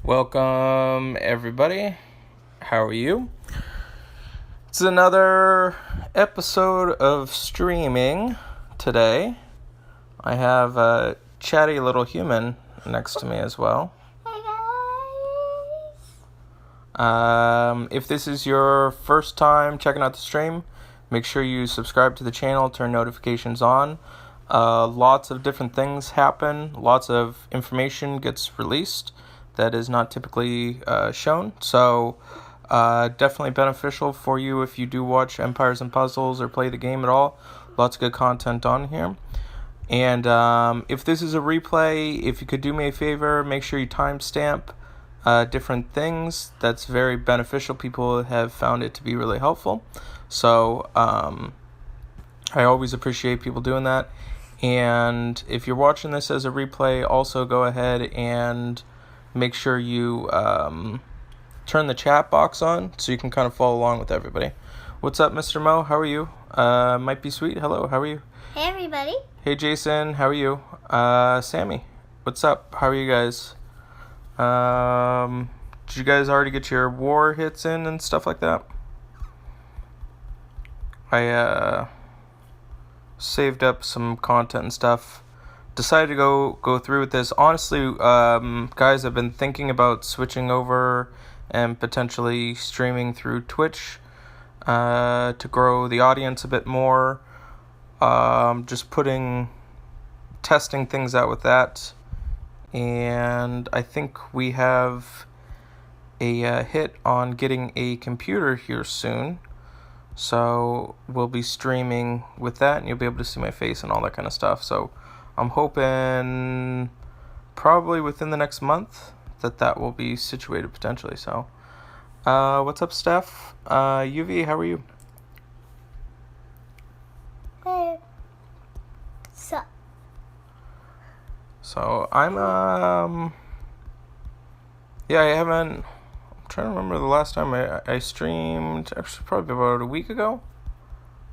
Welcome, everybody. How are you? It's another episode of streaming today. I have a chatty little human next to me as well. If this is your first time checking out the stream, make sure you subscribe to the channel, turn notifications on. Lots of different things happen. Lots of information gets released that is not typically shown. So definitely beneficial for you if you do watch Empires and Puzzles or play the game at all. Lots of good content on here. And if this is a replay, if you could do me a favor, make sure you timestamp different things. That's very beneficial. People have found it to be really helpful. So I always appreciate people doing that. And if you're watching this as a replay, also go ahead and make sure you turn the chat box on so you can kind of follow along with everybody. What's up, Mr. Mo? How are you? Might be sweet. Hello, how are you? Hey, everybody. Hey, Jason. How are you? Sammy. What's up? How are you guys? Did you guys already get your war hits in and stuff like that? I saved up some content and stuff. Decided to go through with this. Honestly, guys, I've been thinking about switching over and potentially streaming through Twitch to grow the audience a bit more. Just testing things out with that. And I think we have a hit on getting a computer here soon. So we'll be streaming with that, and you'll be able to see my face and all that kind of stuff. So I'm hoping probably within the next month that will be situated potentially. So what's up, Steph? UV, how are you? Hey. So I'm I haven't. I'm trying to remember the last time I streamed. Actually, probably about a week ago.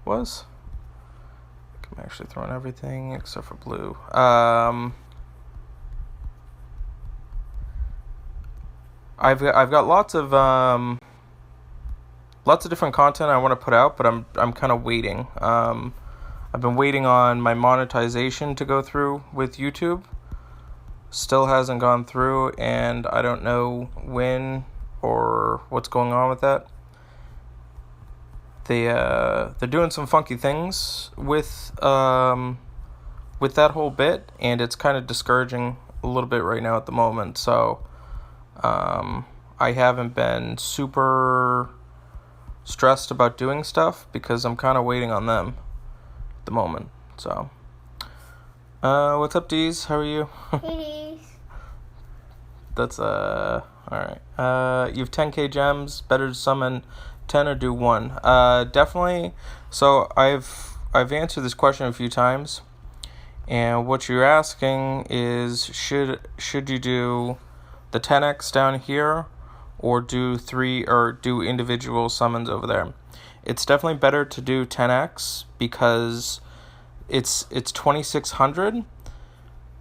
I'm actually throwing everything except for blue. I've got lots of different content I want to put out, but I'm kind of waiting. I've been waiting on my monetization to go through with YouTube. Still hasn't gone through, and I don't know when or what's going on with that. They're doing some funky things with that whole bit, and it's kind of discouraging a little bit right now at the moment. So I haven't been super stressed about doing stuff because I'm kind of waiting on them at the moment. So what's up, Deez? How are you? Hey. That's alright. You have 10k gems. Better to summon 10 or do 1. Definitely. So I've answered this question a few times, and what you're asking is should you do the 10x down here or do 3 or do individual summons over there? It's definitely better to do 10x because it's 2600.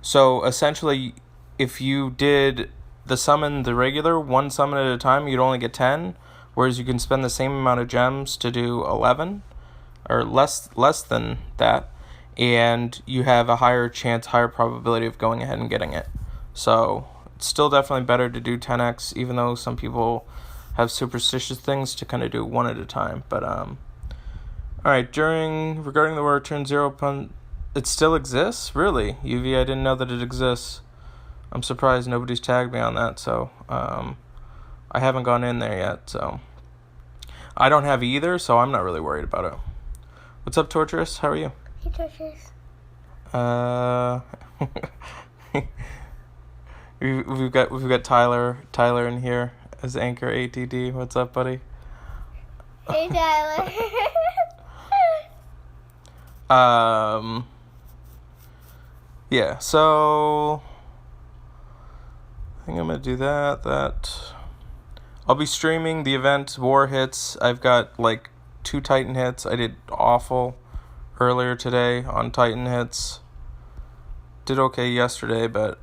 So essentially, if you did the summon, the regular one summon at a time, you'd only get 10, whereas you can spend the same amount of gems to do 11 or less than that, and you have a higher probability of going ahead and getting it. So it's still definitely better to do 10x, even though some people have superstitious things to kind of do one at a time. But all right, regarding the word turn 0 upon, it still exists? Really? UV, I didn't know that it exists. I'm surprised nobody's tagged me on that, so I haven't gone in there yet. So I don't have either, so I'm not really worried about it. What's up, Torturous? How are you? Hey, Torturous. We've got Tyler in here as Anchor ATD. What's up, buddy? Hey, Tyler. Yeah, so I think I'm gonna do that. I'll be streaming the event War Hits. I've got like 2 Titan hits. I did awful earlier today on Titan hits. Did okay yesterday, but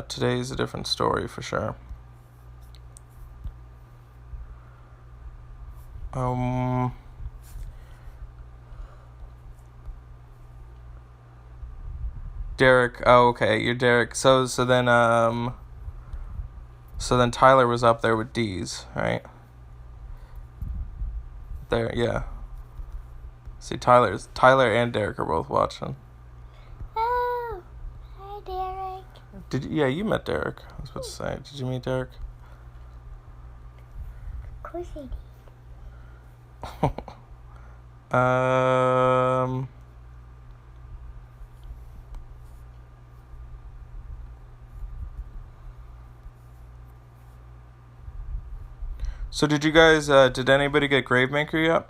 today's a different story for sure. Um. Derek. Oh, okay. You're Derek. So then Tyler was up there with D's, right? There, yeah. See, Tyler and Derek are both watching. Oh, hi, Derek. Yeah, you met Derek. I was about to say, did you meet Derek? Of course I did. So did you guys? Did anybody get Gravemaker yet?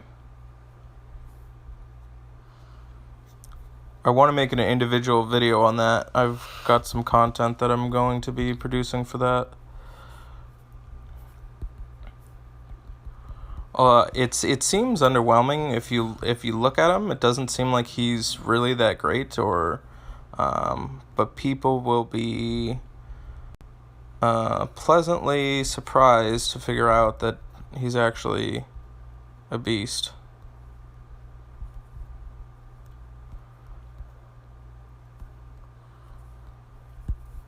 I want to make an individual video on that. I've got some content that I'm going to be producing for that. It seems underwhelming if you look at him. It doesn't seem like he's really that great, but people will be pleasantly surprised to figure out that he's actually a beast.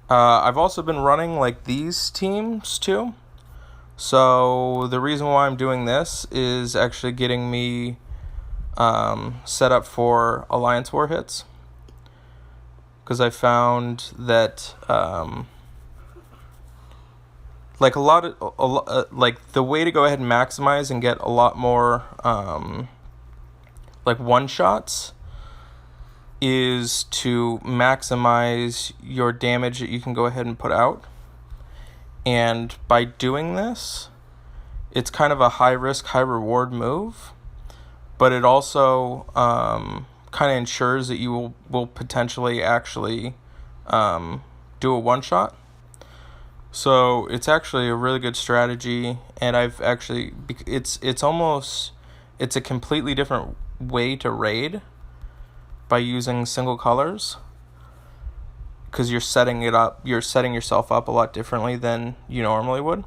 I've also been running like these teams too. So the reason why I'm doing this is actually getting me set up for Alliance War hits. Because I found that like the way to go ahead and maximize and get a lot more like one shots is to maximize your damage that you can go ahead and put out. And by doing this, it's kind of a high risk, high reward move, but it also kind of ensures that you will potentially actually do a one shot. So it's actually a really good strategy, and it's a completely different way to raid by using single colors, because you're setting yourself up a lot differently than you normally would.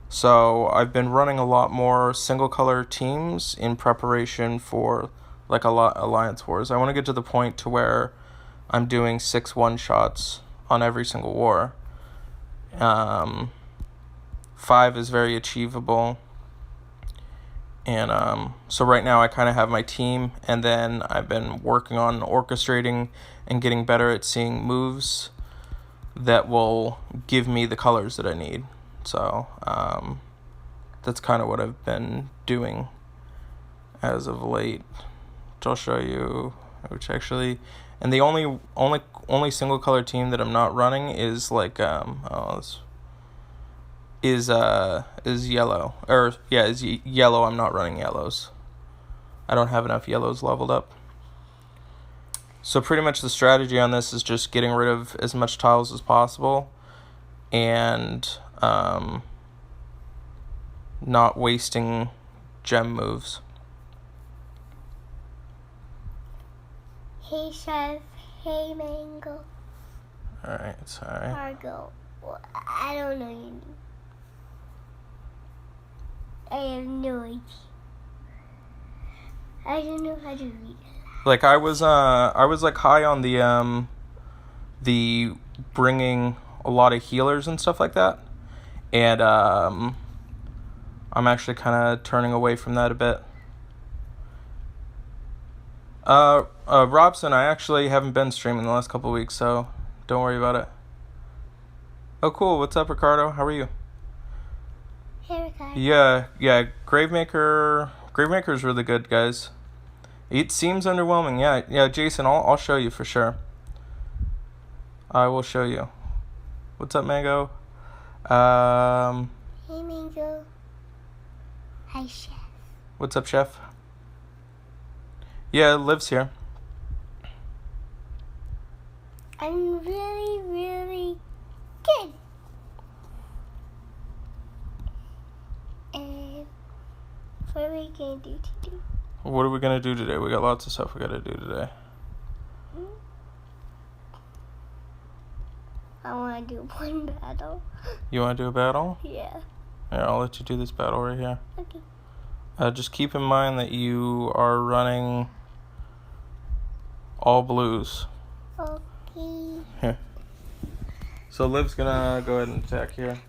So I've been running a lot more single color teams in preparation for like a lot Alliance Wars. I want to get to the point to where I'm doing 6 one-shots on every single war. 5 is very achievable. And so right now I kind of have my team, and then I've been working on orchestrating and getting better at seeing moves that will give me the colors that I need. So that's kind of what I've been doing as of late, which I'll show you. And the only single color team that I'm not running is like is yellow, is yellow. I'm not running yellows. I don't have enough yellows leveled up. So pretty much the strategy on this is just getting rid of as much tiles as possible, and not wasting gem moves. Hey, Chef. Hey, Mango. Alright, sorry. Margo. I don't know your name. I have no idea. I don't know how to read it. Like I was like high on the bringing a lot of healers and stuff like that, and I'm actually kind of turning away from that a bit. Robson, I actually haven't been streaming the last couple of weeks, so don't worry about it. Oh, cool. What's up, Ricardo? How are you? Hey, Ricardo. Yeah. Gravemaker's really good, guys. It seems underwhelming. Yeah, Jason, I'll show you for sure. I will show you. What's up, Mango? Hey, Mango. Hi, Chef. What's up, Chef? Yeah, Liv's here. I'm really, really good. And what are we going to do today? What are we gonna do today? We got lots of stuff we gotta do today. I want to do one battle. You wanna do a battle? Yeah. Here, I'll let you do this battle right here. Okay. Just keep in mind that you are running all blues. Okay. Here. So Liv's gonna go ahead and attack here.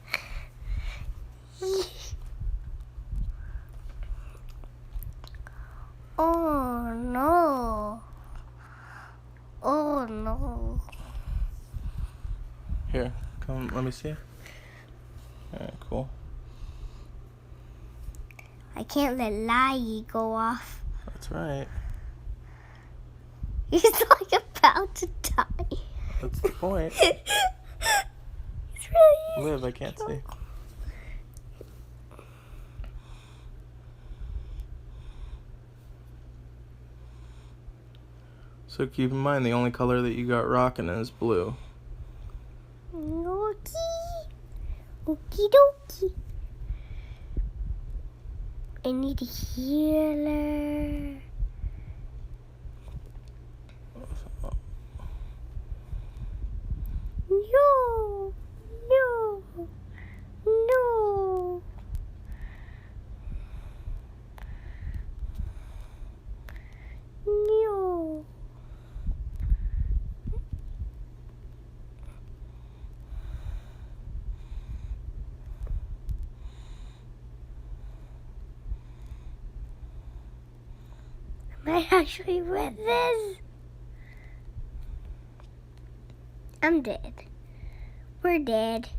Oh no. Oh no. Here, come, let me see. Alright, cool. I can't let Lai go off. That's right. He's like about to die. That's the point. It's really Liv, I can't see. So keep in mind the only color that you got rocking is blue. Okie. Okie dokie. I need a healer. No. No. No. No. Am I actually with this? I'm dead. We're dead.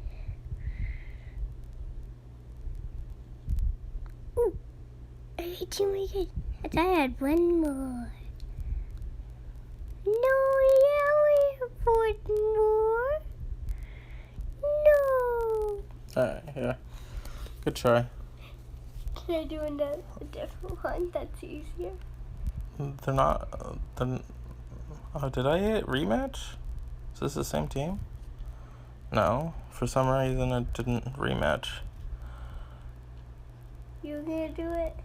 Ooh. I hit you again. I thought I had one more. No, yeah, we have one more. No. Alright, yeah. Good try. Can I do a different one that's easier? They're not. Did I hit rematch? Is this the same team? No. For some reason it didn't rematch. You gonna do it?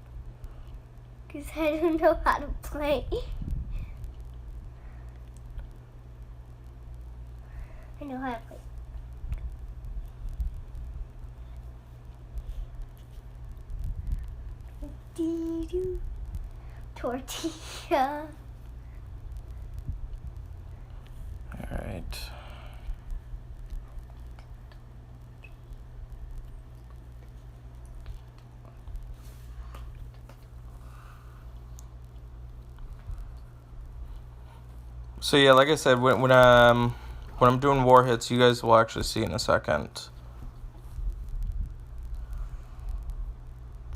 Because I don't know how to play. I know how to play. Dee-doo. Tortilla. Alright. So yeah, like I said, when I'm doing war hits, you guys will actually see in a second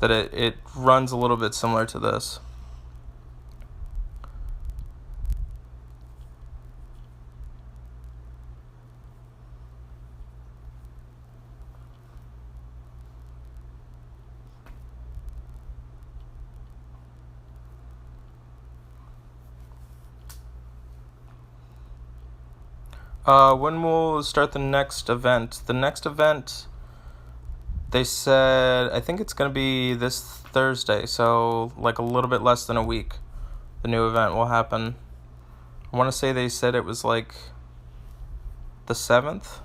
that it runs a little bit similar to this. When we'll start the next event? The next event, they said, I think it's going to be this Thursday, so like a little bit less than a week. The new event will happen. I want to say they said it was like the 7th.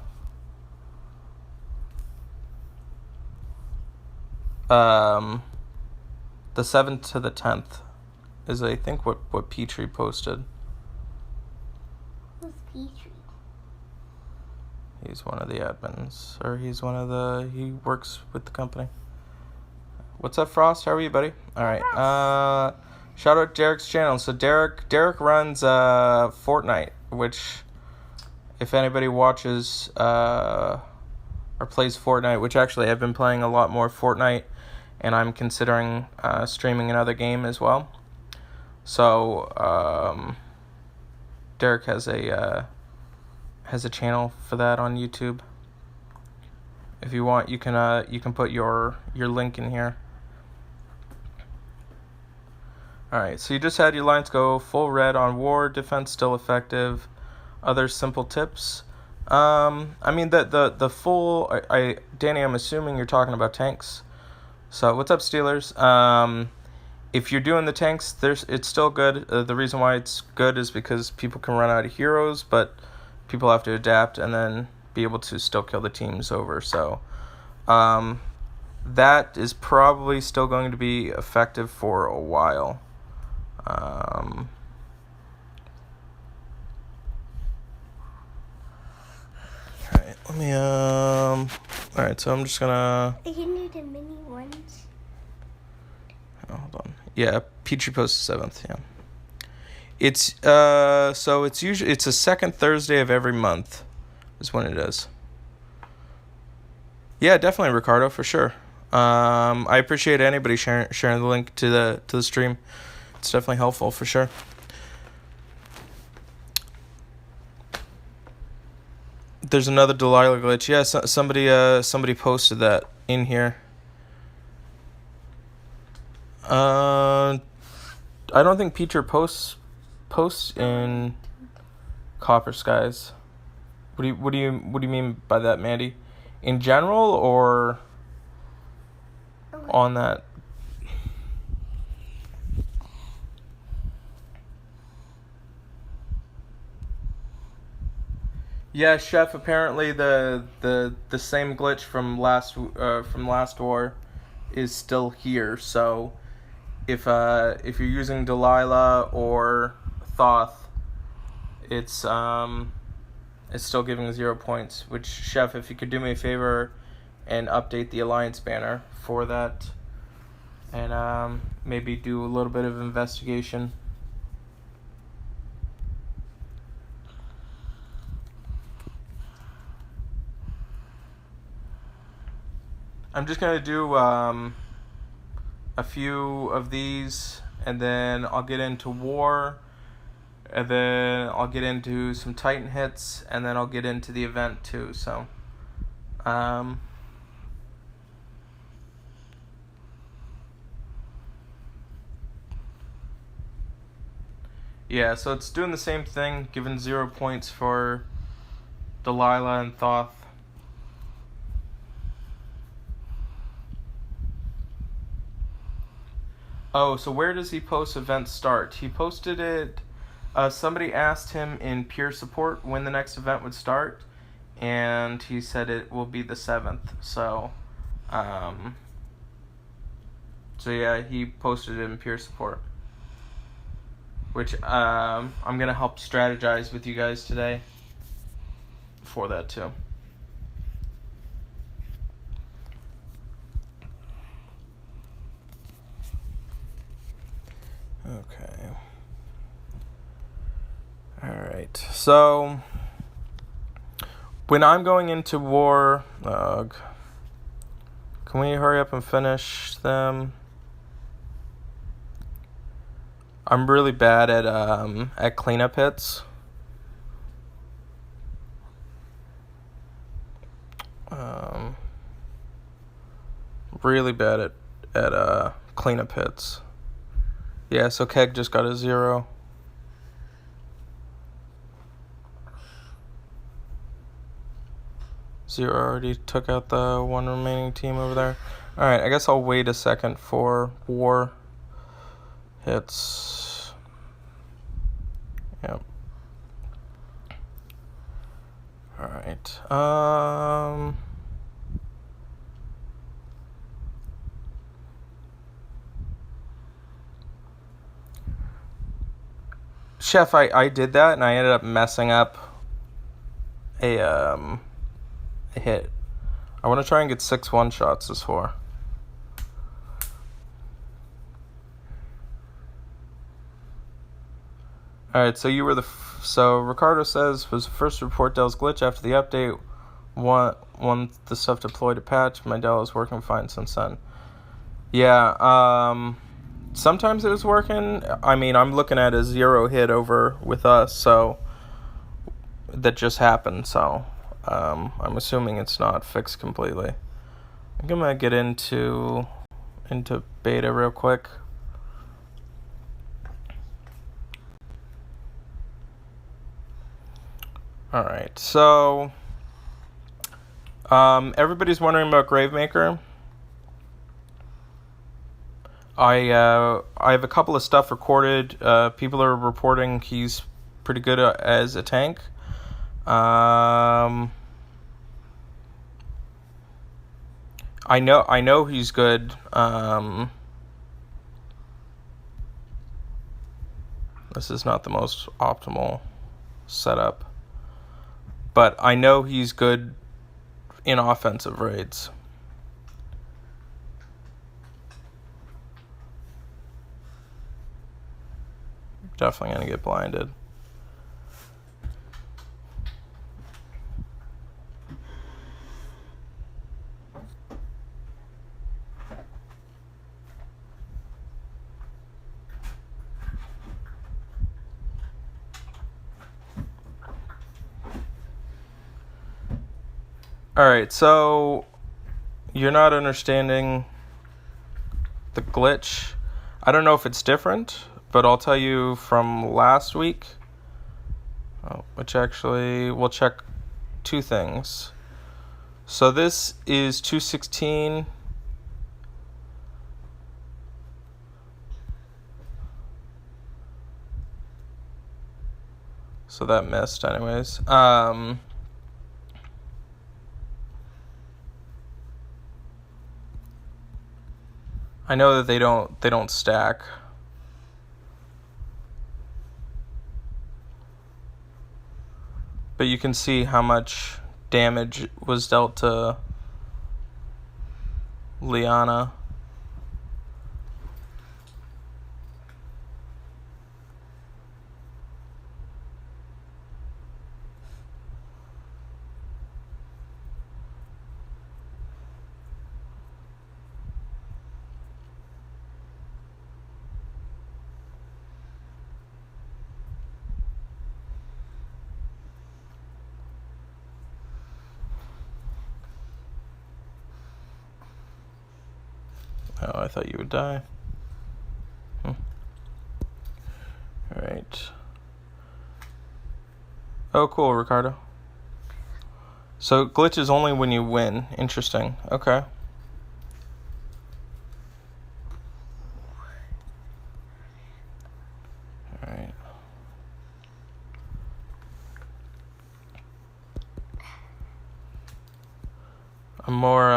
The 7th to the 10th is, I think, what Petrie posted. Who's Petrie? He's one of the admins, or he works with the company. What's up, Frost? How are you, buddy? All right. Shout out Derek's channel. So Derek runs Fortnite, which, if anybody watches or plays Fortnite, which actually I've been playing a lot more Fortnite, and I'm considering streaming another game as well. So Derek has a channel for that on YouTube. If you want, you can put your link in here. Alright, so you just had your lines go full red on war, defense still effective. Other simple tips. I mean the full Danny, I'm assuming you're talking about tanks. So what's up, Steelers? If you're doing the tanks, it's still good. The reason why it's good is because people can run out of heroes, but people have to adapt and then be able to still kill the teams over. So that is probably still going to be effective for a while. Alright, let me, alright, so I'm just gonna... You can do the mini ones. Oh, hold on. Yeah, Petrie Post is 7th, yeah. It's, so it's usually, it's the second Thursday of every month is when it is. Yeah, definitely, Ricardo, for sure. I appreciate anybody sharing the link to the stream. It's definitely helpful, for sure. There's another Delilah glitch. Yeah, somebody posted that in here. I don't think Peter posts in Copper Skies. What do you mean by that, Mandy? In general or on that? Yeah, Chef. Apparently, the same glitch from last war is still here. So, if you're using Delilah or Thoth, it's still giving 0 points. Which, Chef, if you could do me a favor and update the Alliance banner for that, and maybe do a little bit of investigation. I'm just going to do a few of these, and then I'll get into war, and then I'll get into some Titan hits, and then I'll get into the event too. So, yeah, so it's doing the same thing, giving 0 points for Delilah and Thoth. Oh, so where does he post events start? He posted it, somebody asked him in peer support when the next event would start, and he said it will be the 7th. So, yeah, he posted it in peer support, which I'm going to help strategize with you guys today for that too. Okay. Alright, so when I'm going into war, can we hurry up and finish them? I'm really bad at cleanup hits. Really bad at cleanup hits. Yeah, so Keg just got a 0. Zero already took out the one remaining team over there. Alright, I guess I'll wait a second for war hits. Yep. Alright. Chef, I did that and I ended up messing up a hit. I want to try and get 6 one-shots this war. Alright, so you were so Ricardo says, was the first report Dell's glitch after the update. Once the stuff deployed to patch, my Dell is working fine since then. Yeah, sometimes it was working. I mean, I'm looking at a 0 hit over with us, so that just happened, so I'm assuming it's not fixed completely. I'm gonna get into beta real quick. Alright, so everybody's wondering about Gravemaker. I have a couple of stuff recorded. People are reporting he's pretty good as a tank. I know he's good. This is not the most optimal setup, but I know he's good in offensive raids. Definitely gonna get blinded. Alright, so you're not understanding the glitch. I don't know if it's different, but I'll tell you from last week, which actually we'll check two things. So this is 216. So that missed anyways. I know that they don't stack. But you can see how much damage was dealt to Liana. Oh, I thought you would die. Alright. Oh, cool, Ricardo. So glitch is only when you win. Interesting. Okay. Alright. I'm more,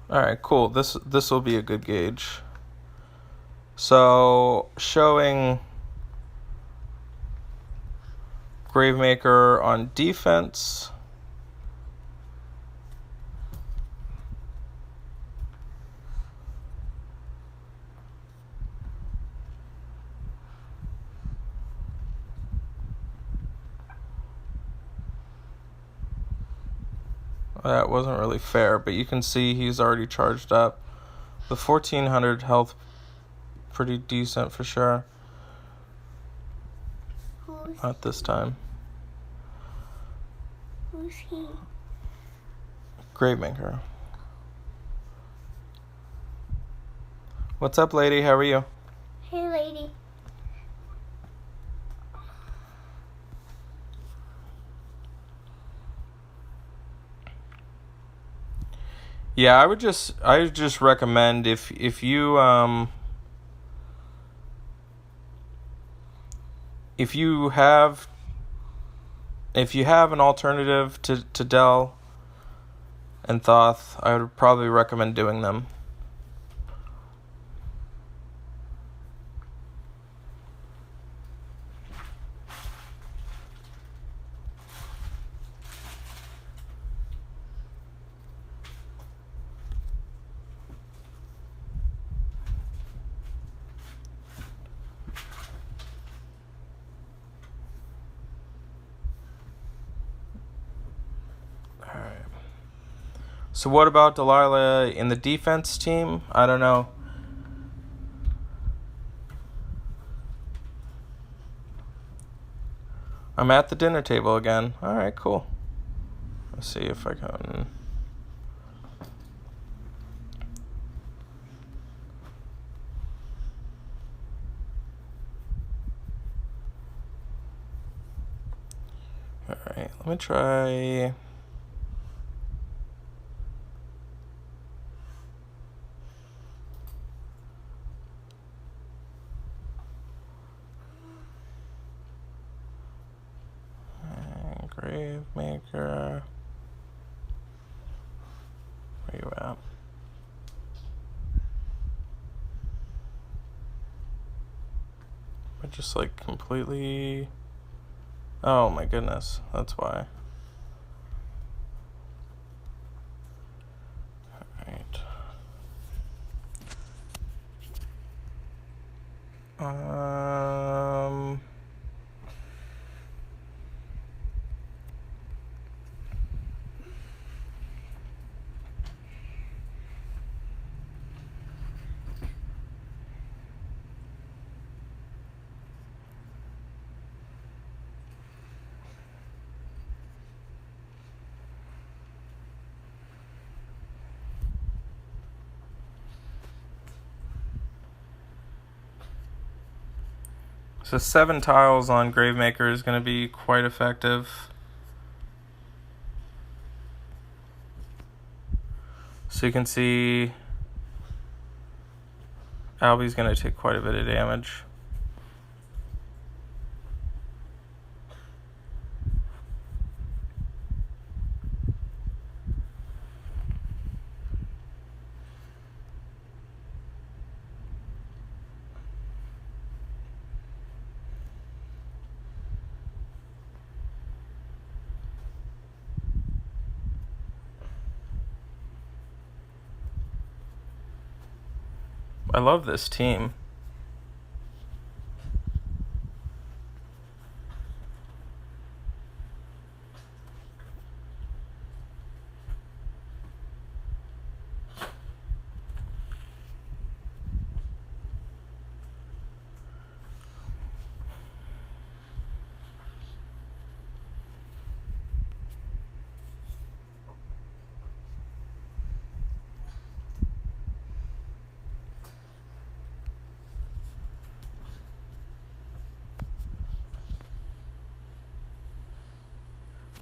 Alright, cool. This will be a good gauge. So, showing Gravemaker on defense. That wasn't really fair, but you can see he's already charged up. The 1400 health, pretty decent for sure. Not this time. Who's he? Gravemaker. What's up, lady? How are you? Hey, lady. Yeah, I would just recommend if you if you have an alternative to Dell and Thoth, I would probably recommend doing them. So what about Delilah in the defense team? I don't know. I'm at the dinner table again. All right, cool. Let's see if I can. All right, let me try. Gravemaker. Where you at? I just like completely. Oh my goodness, that's why. Alright. So 7 tiles on Gravemaker is going to be quite effective. So you can see Albie's going to take quite a bit of damage. I love this team.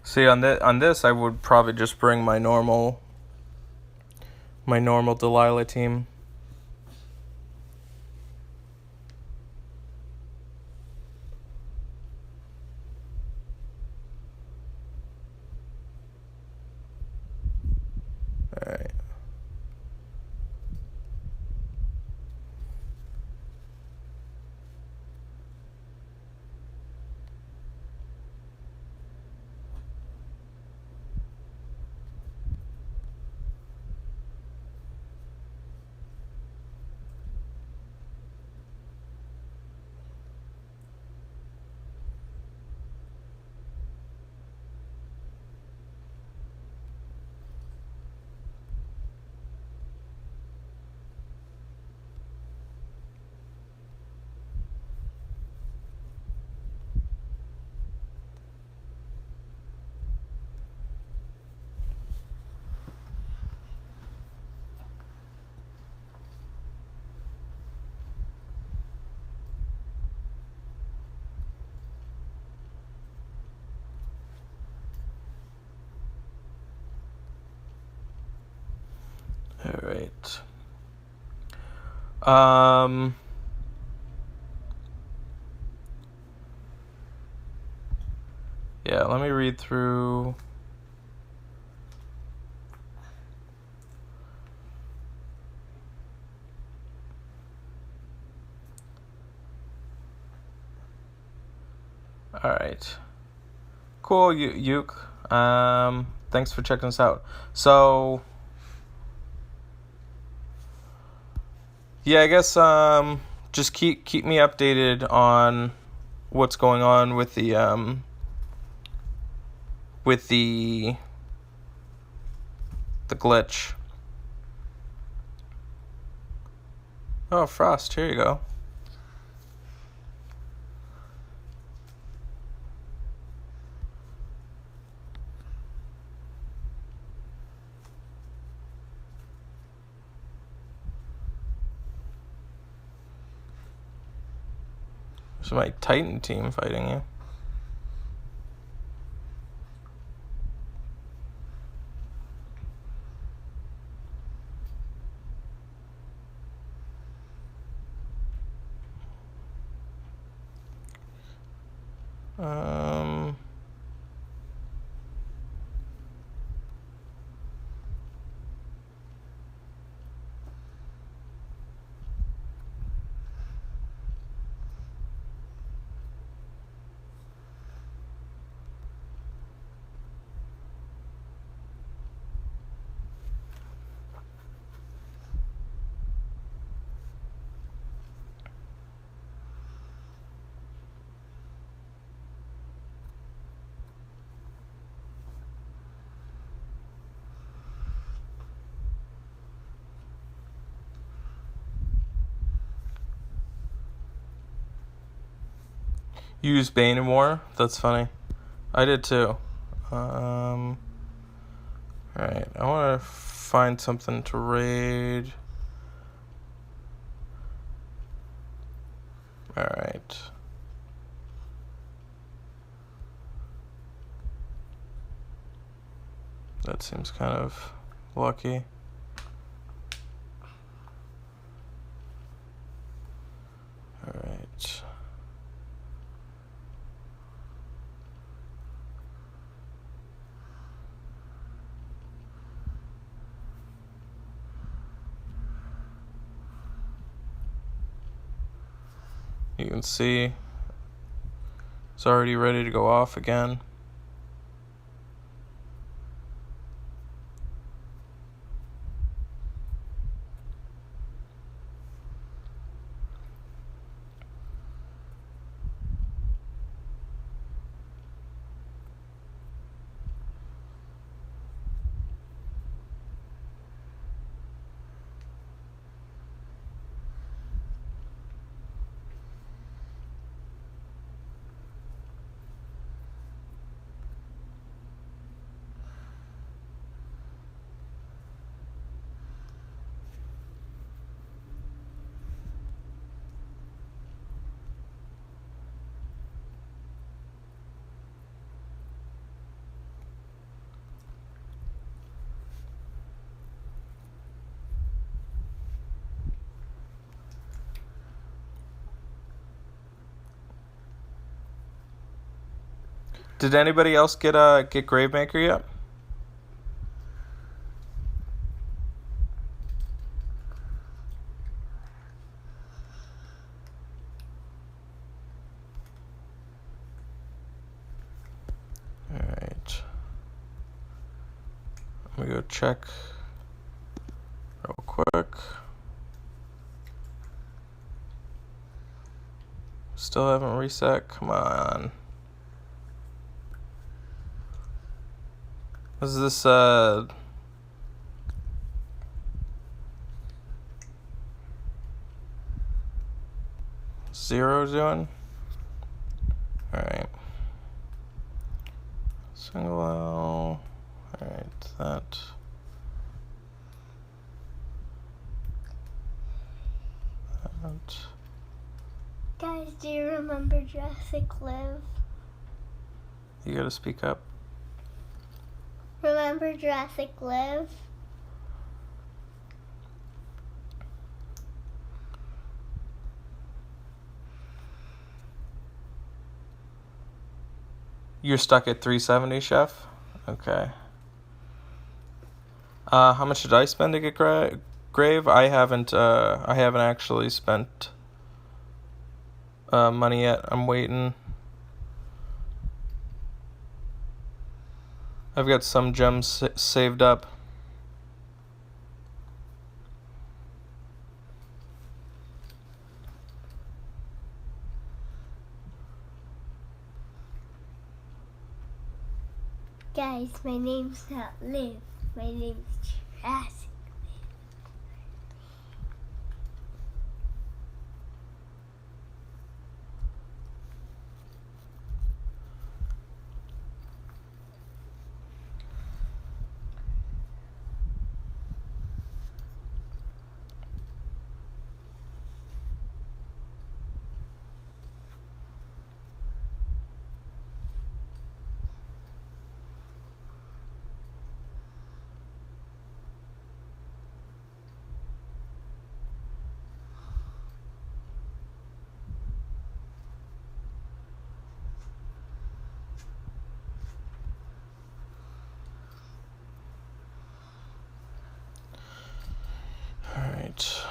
See, on this, I would probably just bring my normal Delilah team. All right. All right. Yeah, let me read through. All right. Cool, Yuke. Thanks for checking us out. So, yeah, I guess just keep me updated on what's going on with the glitch. Oh, Frost, here you go. There's my Titan team fighting you. You use Bane in War? That's funny. I did too. Alright, I want to find something to raid. Alright. That seems kind of lucky. Alright. You can see it's already ready to go off again. Did anybody else get Gravemaker yet? Alright. Let me go check real quick. Still haven't reset. Come on. Is this Zero doing? Alright. Single L. Alright, that. That. Guys, do you remember Jurassic Live? You gotta speak up. Remember Jurassic Live? You're stuck at 370, Chef? Okay. How much did I spend to get Grave? I haven't actually spent money yet. I'm waiting. I've got some gems saved up. Guys, my name's not Liv. My name's Jurassic.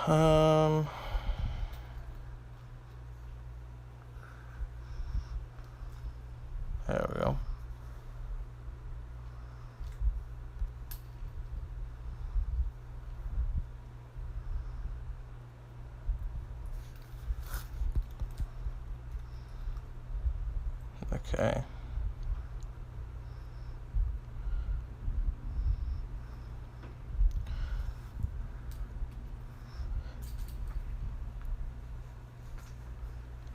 Alright, there we go. Okay.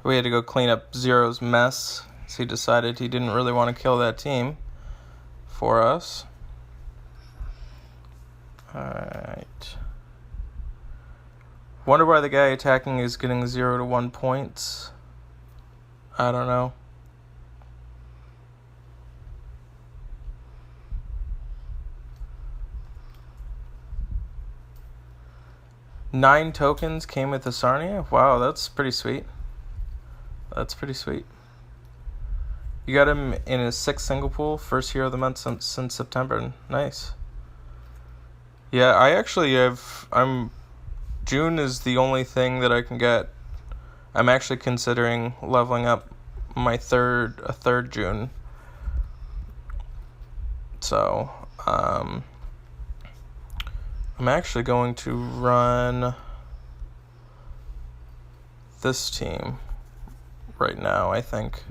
We had to go clean up Zero's mess. So he decided he didn't really want to kill that team for us. Alright. Wonder why the guy attacking is getting 0 to 1 points. I don't know. Nine tokens came with the Sarnia. Wow, that's pretty sweet. That's pretty sweet. You got him in his 6th single pool, first hero of the month since September. Nice. Yeah, I actually have. June is the only thing that I can get. I'm actually considering leveling up my third June. So, I'm actually going to run this team right now, I think.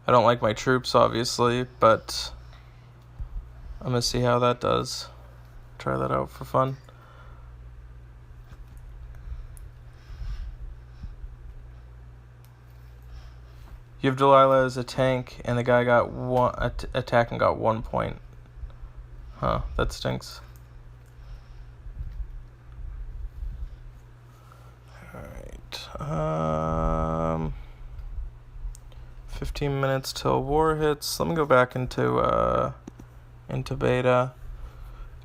I don't like my troops, obviously, but I'm going to see how that does. Try that out for fun. You have Delilah as a tank, and the guy got attack and got 1 point. Huh, that stinks. Alright, 15 minutes till war hits. Let me go back into beta.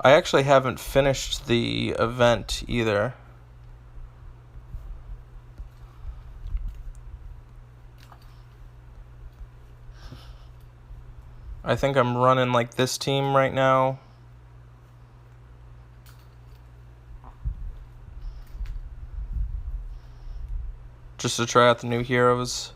I actually haven't finished the event either. I think I'm running like this team right now. Just to try out the new heroes.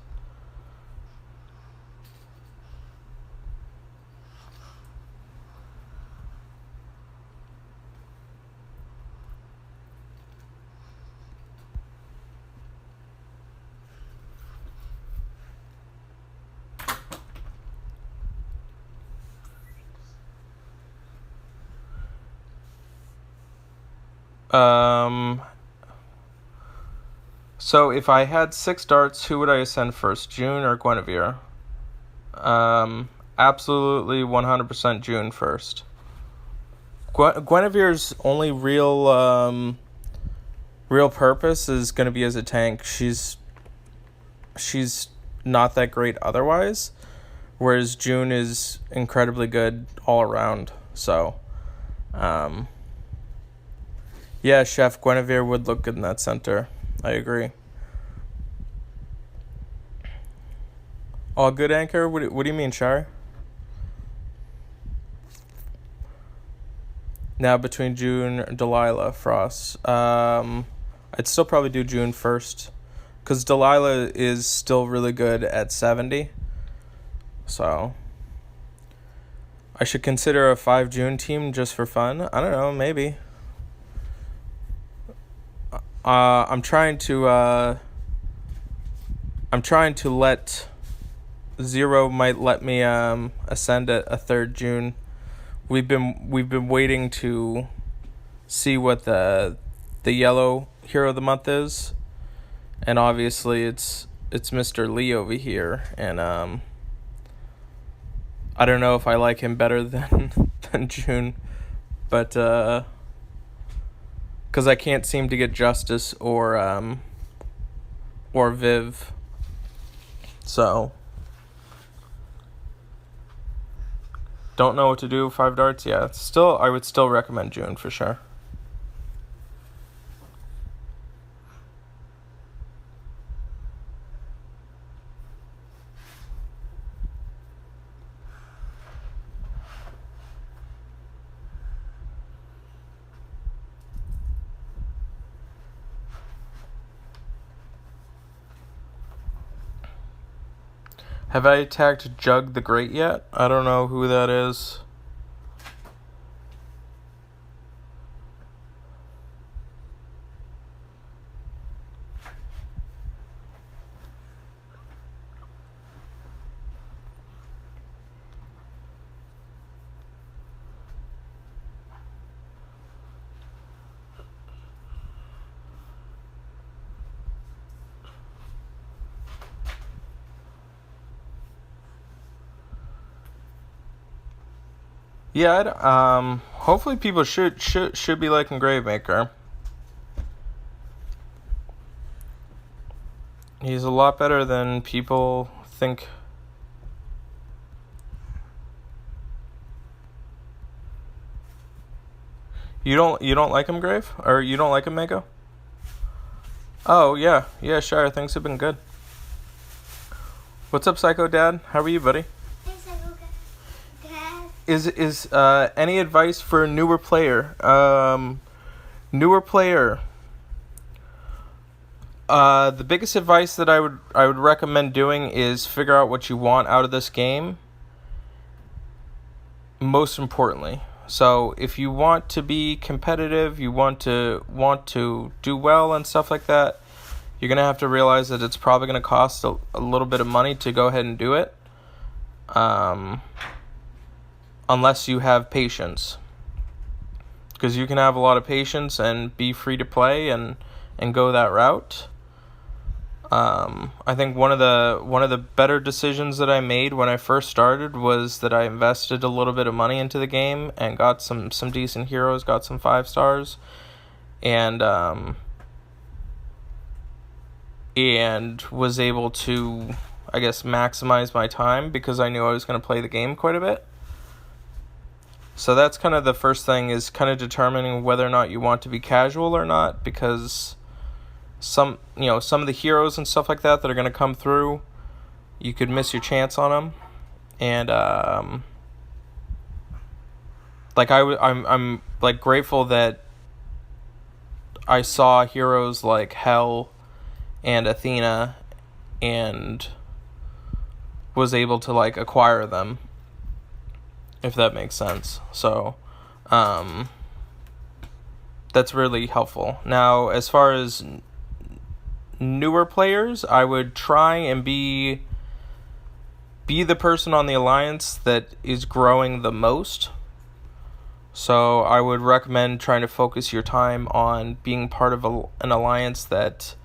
So if I had 6 darts, who would I ascend first, June or Guinevere? Absolutely 100% June first. Guinevere's only real purpose is going to be as a tank. She's not that great otherwise, whereas June is incredibly good all around. So, yeah, Chef, Guinevere would look good in that center. I agree. All good, Anchor? What do you mean, Shire? Now between June and Delilah, Frost. I'd still probably do June first, because Delilah is still really good at 70. So I should consider a 5 June team just for fun. I don't know, maybe. I'm trying to let Zero might let me ascend at a 3rd June. We've been waiting to see what the yellow hero of the month is, and obviously it's Mr. Lee over here, and I don't know if I like him better than June, but because I can't seem to get Justice or Viv, so don't know what to do with 5 darts. Yeah, I would still recommend June for sure. Have I attacked Jug the Great yet? I don't know who that is. Yeah, hopefully people should be liking Gravemaker. He's a lot better than people think. You don't like him, Grave? Or you don't like him, Mako? Oh yeah, sure. Things have been good. What's up, Psycho Dad? How are you, buddy? It's like, okay. Dad. Is any advice for a newer player? Newer player. The biggest advice that I would recommend doing is figure out what you want out of this game. Most importantly. So if you want to be competitive, you want to do well and stuff like that, you're gonna have to realize that it's probably gonna cost a little bit of money to go ahead and do it. Unless you have patience, because you can have a lot of patience and be free to play and go that route. I think one of the better decisions that I made when I first started was that I invested a little bit of money into the game and got some decent heroes, got some 5 stars, and was able to, I guess, maximize my time because I knew I was going to play the game quite a bit. So that's kind of the first thing, is kind of determining whether or not you want to be casual or not, because some of the heroes and stuff like that are going to come through, you could miss your chance on them. And I'm like grateful that I saw heroes like Hel and Athena and was able to like acquire them, if that makes sense. So that's really helpful. Now, as far as newer players, I would try and be the person on the alliance that is growing the most. So I would recommend trying to focus your time on being part of an alliance that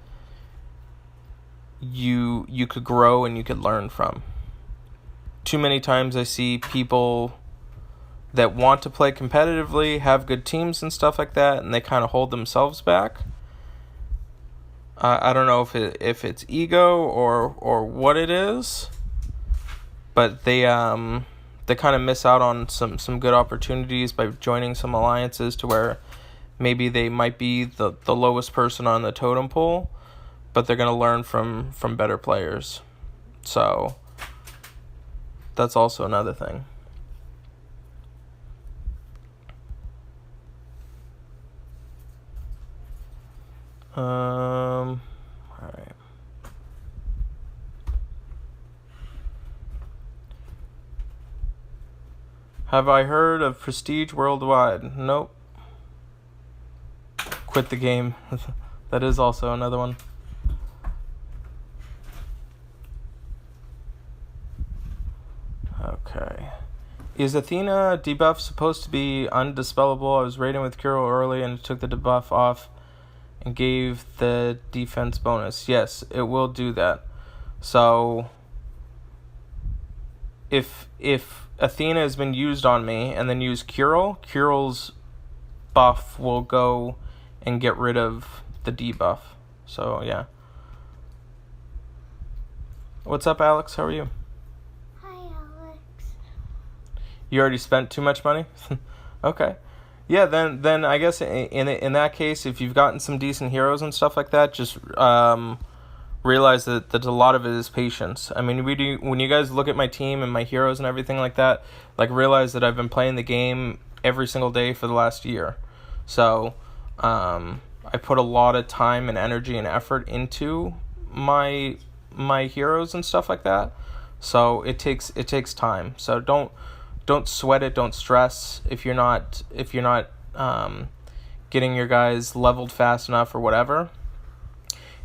you could grow and you could learn from. Too many times I see people that want to play competitively, have good teams and stuff like that, and they kind of hold themselves back. I don't know if it's ego or what it is, but they kind of miss out on some good opportunities by joining some alliances to where maybe they might be the lowest person on the totem pole, but they're going to learn from better players. So that's also another thing. All right. Have I heard of Prestige Worldwide? Nope. Quit the game. That is also another one. Okay. Is Athena debuff supposed to be undispellable? I was raiding with Kuro early and took the debuff off and gave the defense bonus. Yes, it will do that. So if Athena has been used on me and then use Kural's buff will go and get rid of the debuff. So yeah. What's up, Alex? How are you? Hi, Alex. You already spent too much money? Okay. Yeah, then I guess in that case, if you've gotten some decent heroes and stuff like that, just realize that a lot of it is patience. I mean, when you guys look at my team and my heroes and everything like that, like realize that I've been playing the game every single day for the last year. So I put a lot of time and energy and effort into my heroes and stuff like that. So it takes time. So don't sweat it. Don't stress if you're not getting your guys leveled fast enough or whatever.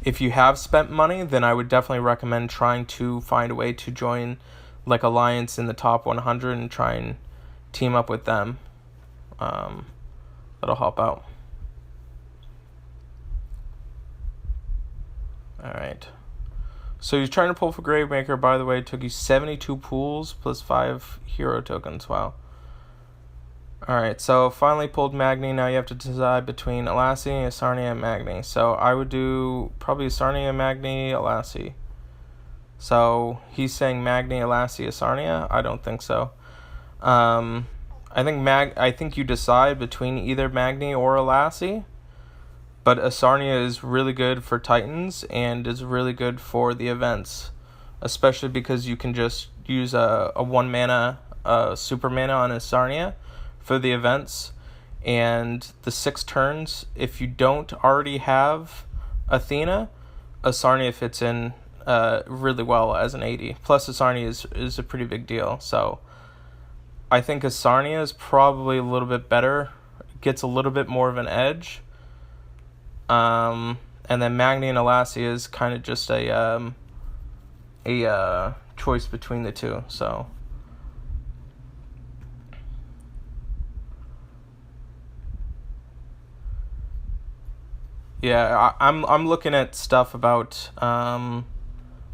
If you have spent money, then I would definitely recommend trying to find a way to join like Alliance in the top 100 and try and team up with them. That'll help out. All right. So you're trying to pull for Gravemaker, by the way. It took you 72 pools plus 5 hero tokens. Wow. Alright, so finally pulled Magni. Now you have to decide between Elassie, Asarnia, and Magni. So I would do probably Asarnia, Magni, Elassie. So he's saying Magni, Elassie, Asarnia? I don't think so. I think you decide between either Magni or Elassie. But Asarnia is really good for Titans and is really good for the events. Especially because you can just use a 1 mana super mana on Asarnia for the events. And the 6 turns, if you don't already have Athena, Asarnia fits in really well as an 80. Plus Asarnia is a pretty big deal. So I think Asarnia is probably a little bit better. Gets a little bit more of an edge. And then Magni and Elassie is kind of just a choice between the two. So yeah, I'm looking at stuff about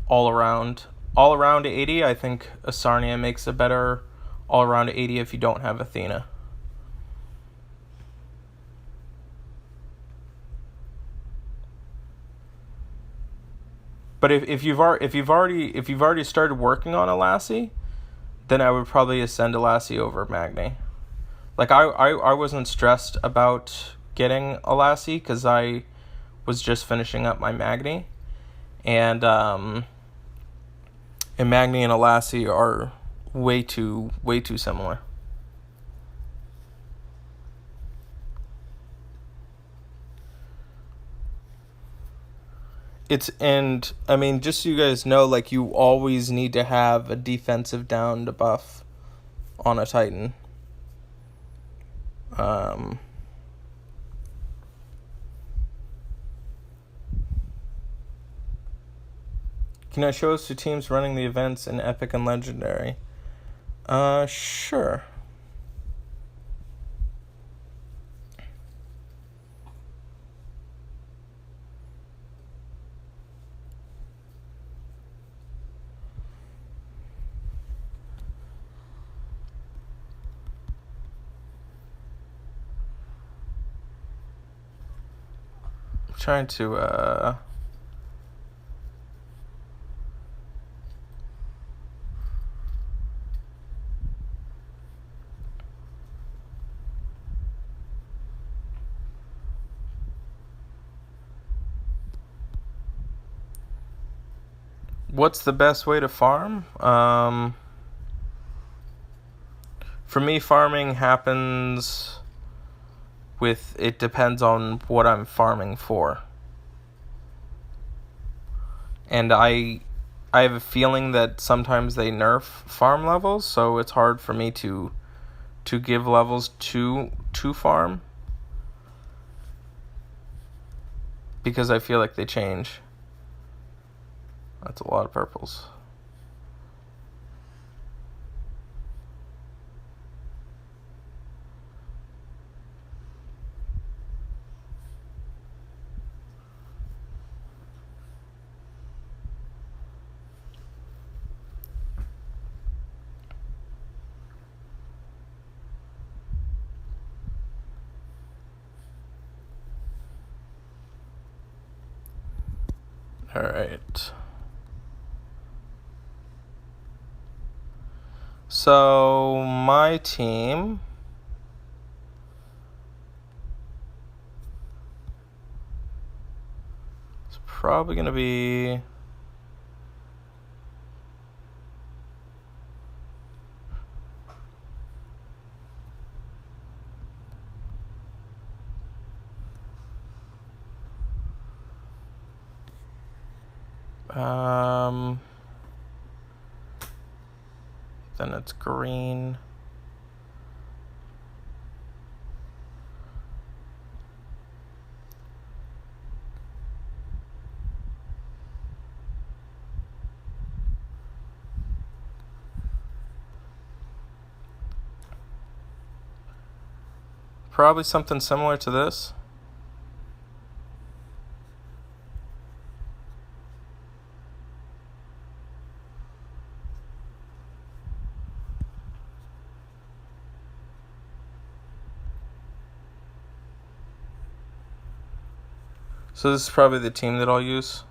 all around 80. I think Asarnia makes a better all around 80 if you don't have Athena. But if you've already started working on Elassie, then I would probably ascend Elassie over Magni. Like I wasn't stressed about getting Elassie because I was just finishing up my Magni, and Magni and Elassie are way too similar. Just so you guys know, like, you always need to have a defensive down to buff on a Titan. Can I show us the teams running the events in Epic and Legendary? Sure. Trying to what's the best way to farm? For me, farming happens it depends on what I'm farming for. And I have a feeling that sometimes they nerf farm levels, so it's hard for me to give levels to farm, because I feel like they change. That's a lot of purples. All right. So my team is probably going to be then it's green. Probably something similar to this. So this is probably the team that I'll use.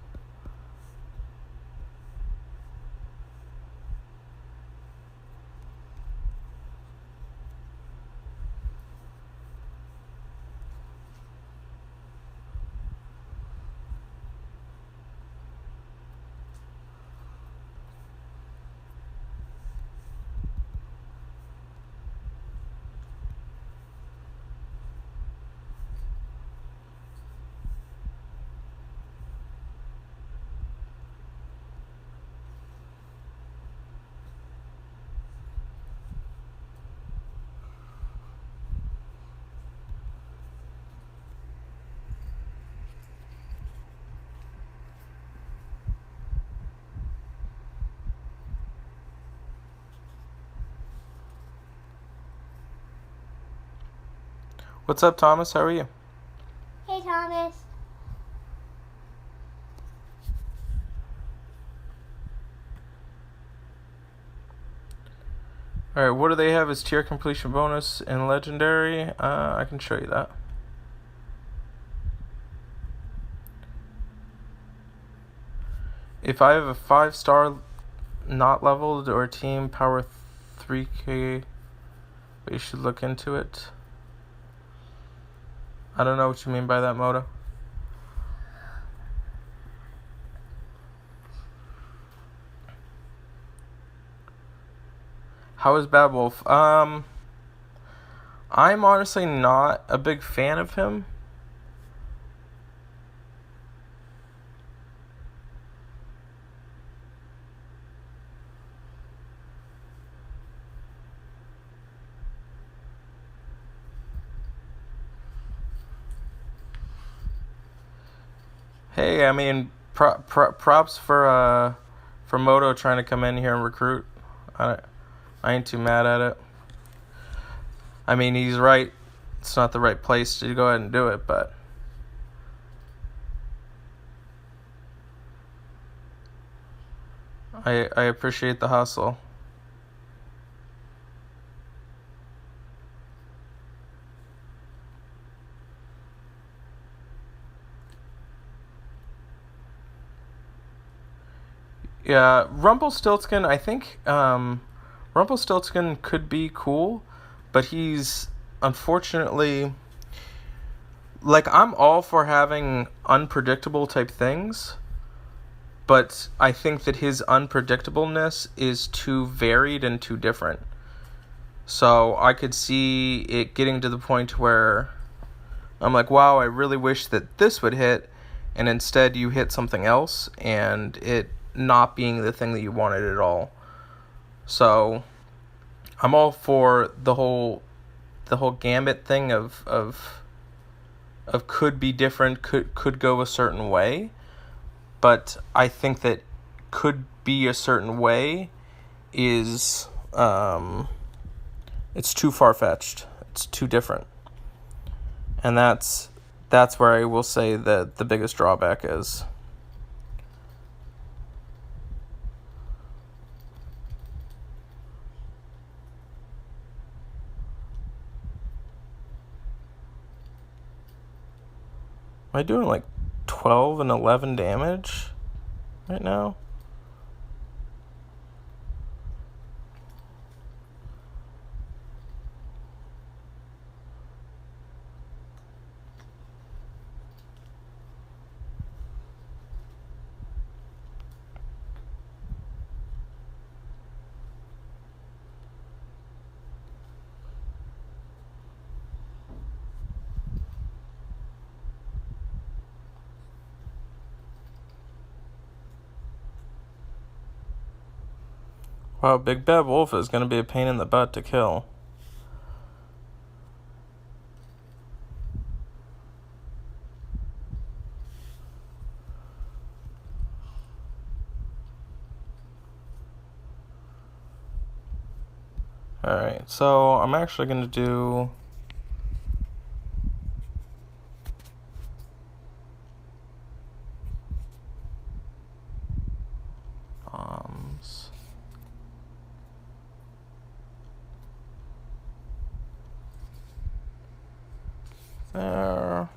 What's up, Thomas? How are you? Hey, Thomas. Alright, what do they have as tier completion bonus in Legendary? I can show you that. If I have a 5-star not leveled or team power 3k, you should look into it. I don't know what you mean by that, Moto. How is Bad Wolf? I'm honestly not a big fan of him. Hey, I mean, props for Moto trying to come in here and recruit. I ain't too mad at it. I mean, he's right. It's not the right place to go ahead and do it, but I appreciate the hustle. Yeah, Rumpelstiltskin, I think Rumpelstiltskin could be cool, but he's unfortunately, like, I'm all for having unpredictable type things, but I think that his unpredictableness is too varied and too different. So I could see it getting to the point where I'm like, wow, I really wish that this would hit, and instead you hit something else, and it not being the thing that you wanted at all. So I'm all for the whole gambit thing of could be different, could go a certain way, but I think that could be a certain way is it's too far-fetched. It's too different. And that's where I will say that the biggest drawback is. Am I doing like 12 and 11 damage right now? Wow, Big Bad Wolf is going to be a pain in the butt to kill. Alright, so I'm actually going to do... bombs. There.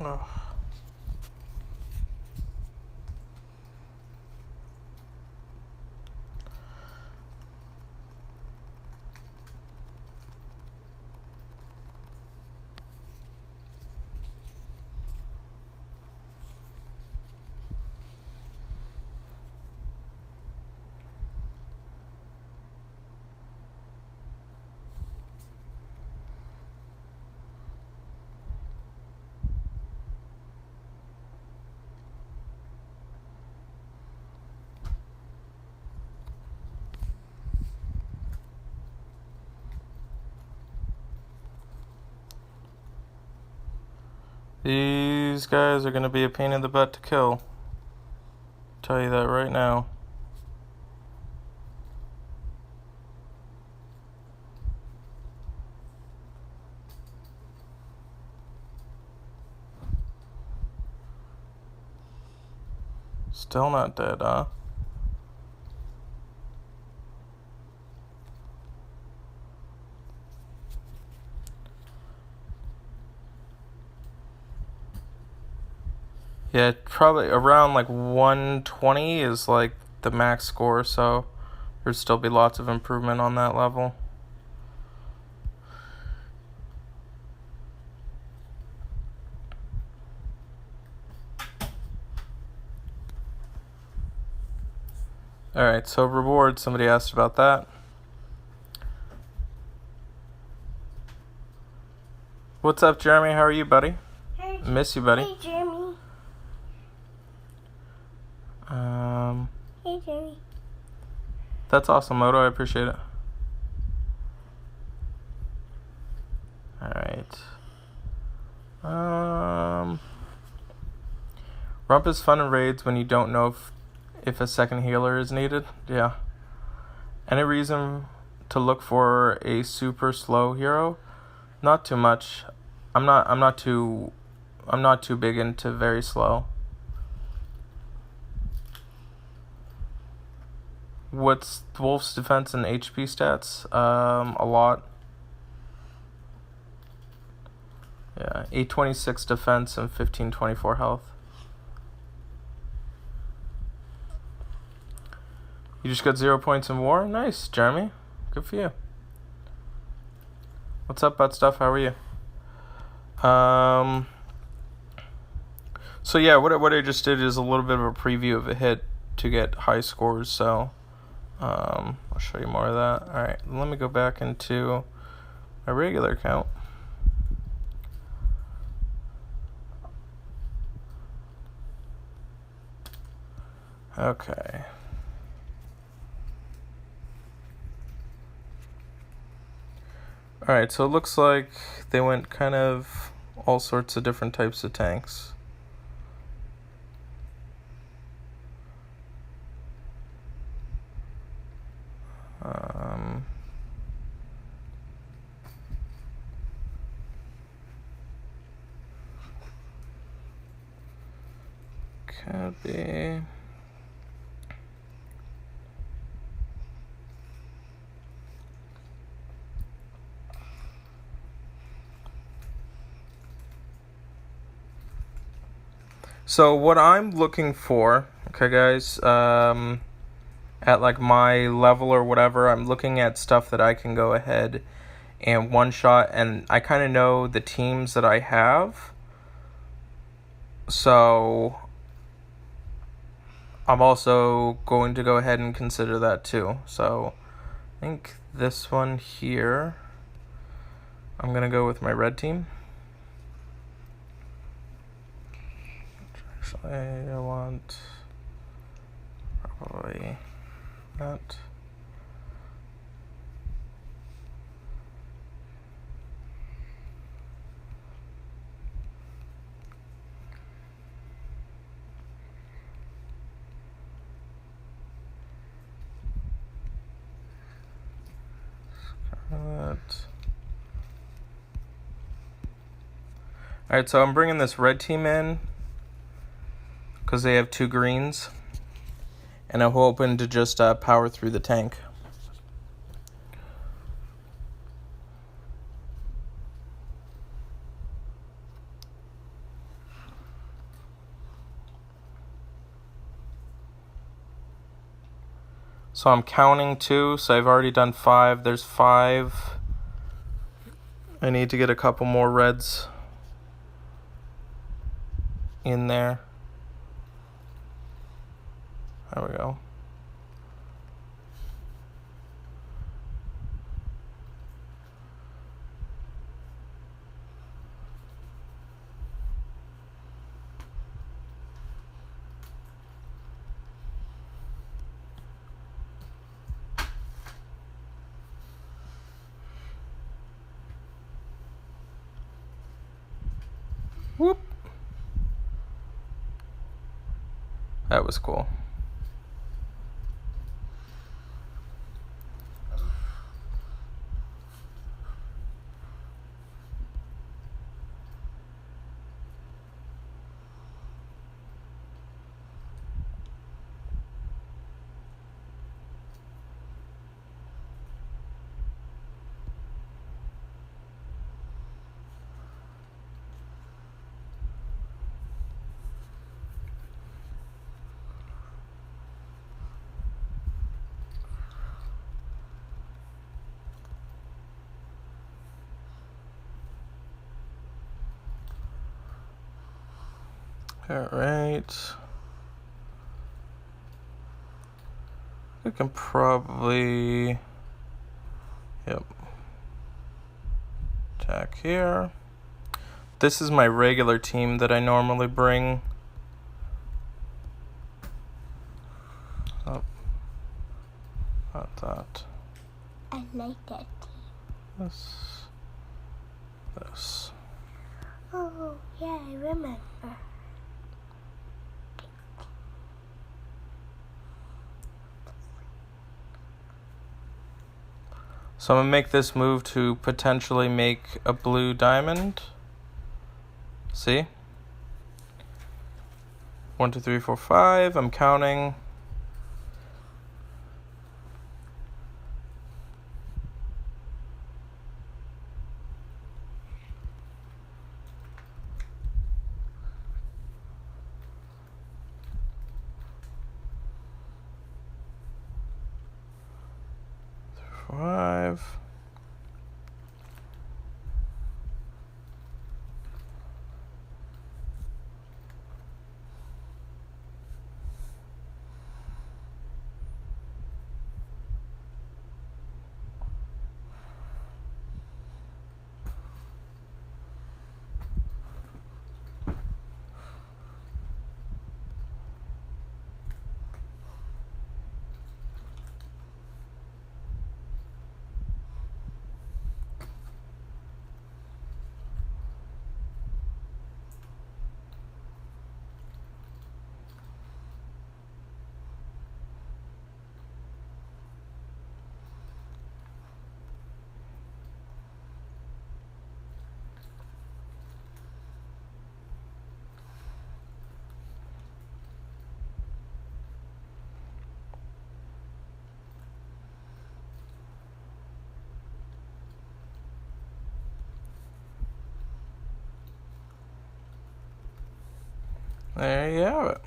Oh. These guys are going to be a pain in the butt to kill. Tell you that right now. Still not dead, huh? Yeah, probably around like 120 is like the max score, so there'd still be lots of improvement on that level. Alright, so reward, somebody asked about that. What's up, Jeremy? How are you, buddy? Hey, Miss you, buddy. Hey, Jeremy. Hey, Jeremy. That's awesome, Moto. I appreciate it. Alright. Rump is fun in raids when you don't know if a second healer is needed. Yeah. Any reason to look for a super slow hero? Not too much. I'm not too big into very slow. What's Wolf's defense and HP stats? A lot. Yeah, 826 defense and 1524 health. You just got 0 points in war? Nice, Jeremy. Good for you. What's up, Butt Stuff? How are you? So yeah, what I just did is a little bit of a preview of a hit to get high scores, so I'll show you more of that. Alright, let me go back into my regular account. Okay. Alright, so it looks like they went kind of all sorts of different types of tanks. Could be. So what I'm looking for, okay guys, at like my level or whatever, I'm looking at stuff that I can go ahead and one shot, and I kind of know the teams that I have. So I'm also going to go ahead and consider that too. So I think this one here, I'm going to go with my red team. Actually, I want probably that. Alright, so I'm bringing this red team in because they have 2 greens, and I'm hoping to just power through the tank. So I'm counting 2, so I've already done 5. There's 5. I need to get a couple more reds in there. There we go. Whoop. That was cool. All right. We can probably, yep, attack here. This is my regular team that I normally bring. Oh, not that. I like that team. This. Oh, yeah, I remember. So I'm gonna make this move to potentially make a blue diamond. See? 1, 2, 3, 4, 5. I'm counting. Five. There you have it.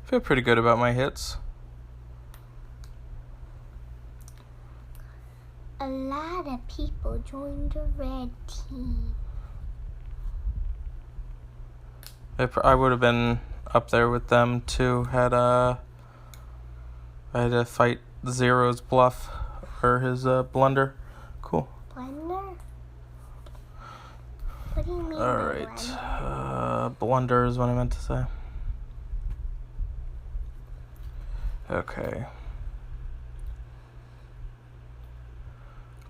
Feel pretty good about my hits. A lot of people joined the red team. I would have been up there with them too had I had to fight Zero's bluff or his blunder. Cool. Blunder? What do you mean? All right. Blunder is what I meant to say. Okay.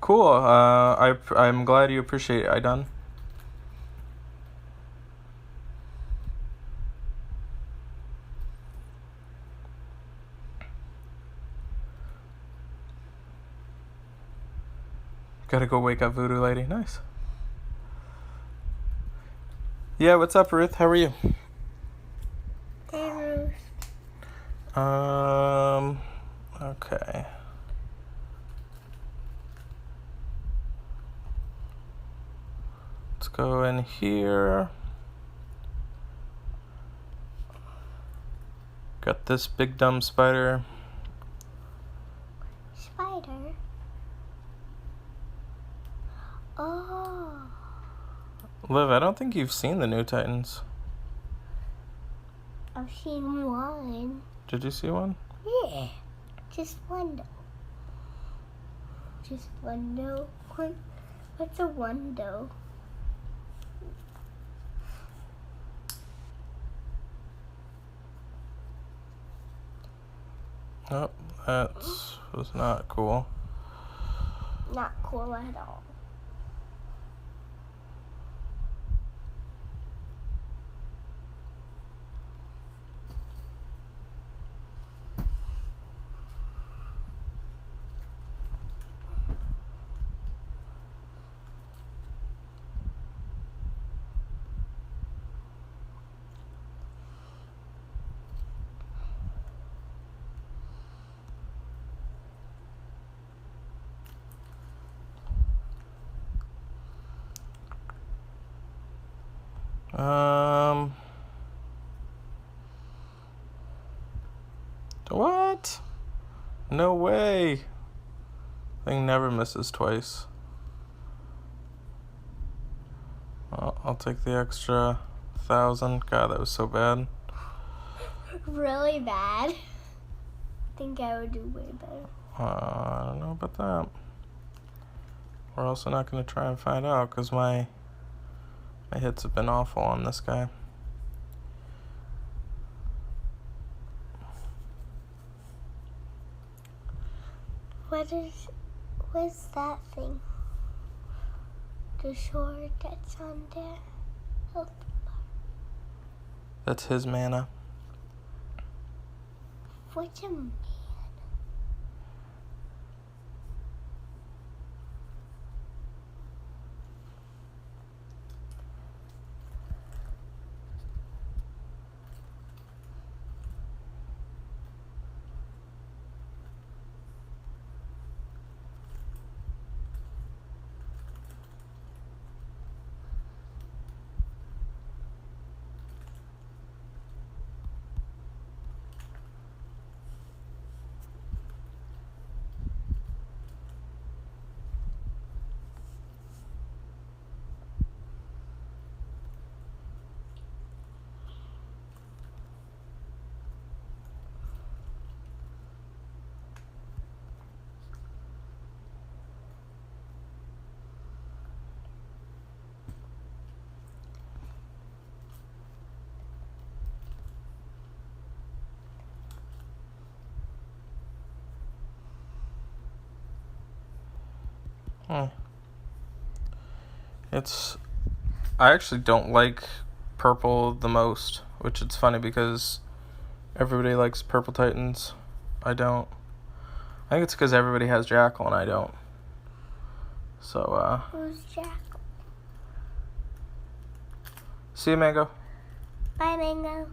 Cool. I'm glad you appreciate it. I done. Gotta go wake up Voodoo Lady. Nice. Yeah, what's up, Ruth? How are you? Hey, Ruth. Okay. Let's go in here. Got this big dumb spider. Spider. Oh. Liv, I don't think you've seen the New Titans. I've seen one. Did you see one? Yeah. Just one though. Just one though. What's a one though? Nope, that was not cool. Not cool at all. What? No way. Thing never misses twice. Well, I'll take the extra 1,000. God, that was so bad. Really bad. I think I would do way better. I don't know about that. We're also not going to try and find out because my hits have been awful on this guy. What's that thing? The sword that's on there? Health bar. That's his mana. What's a man? I actually don't like purple the most, which it's funny because everybody likes Purple Titans. I don't. I think it's because everybody has Jackal and I don't. So, Who's Jackal? see you, Mango. Bye, Mango.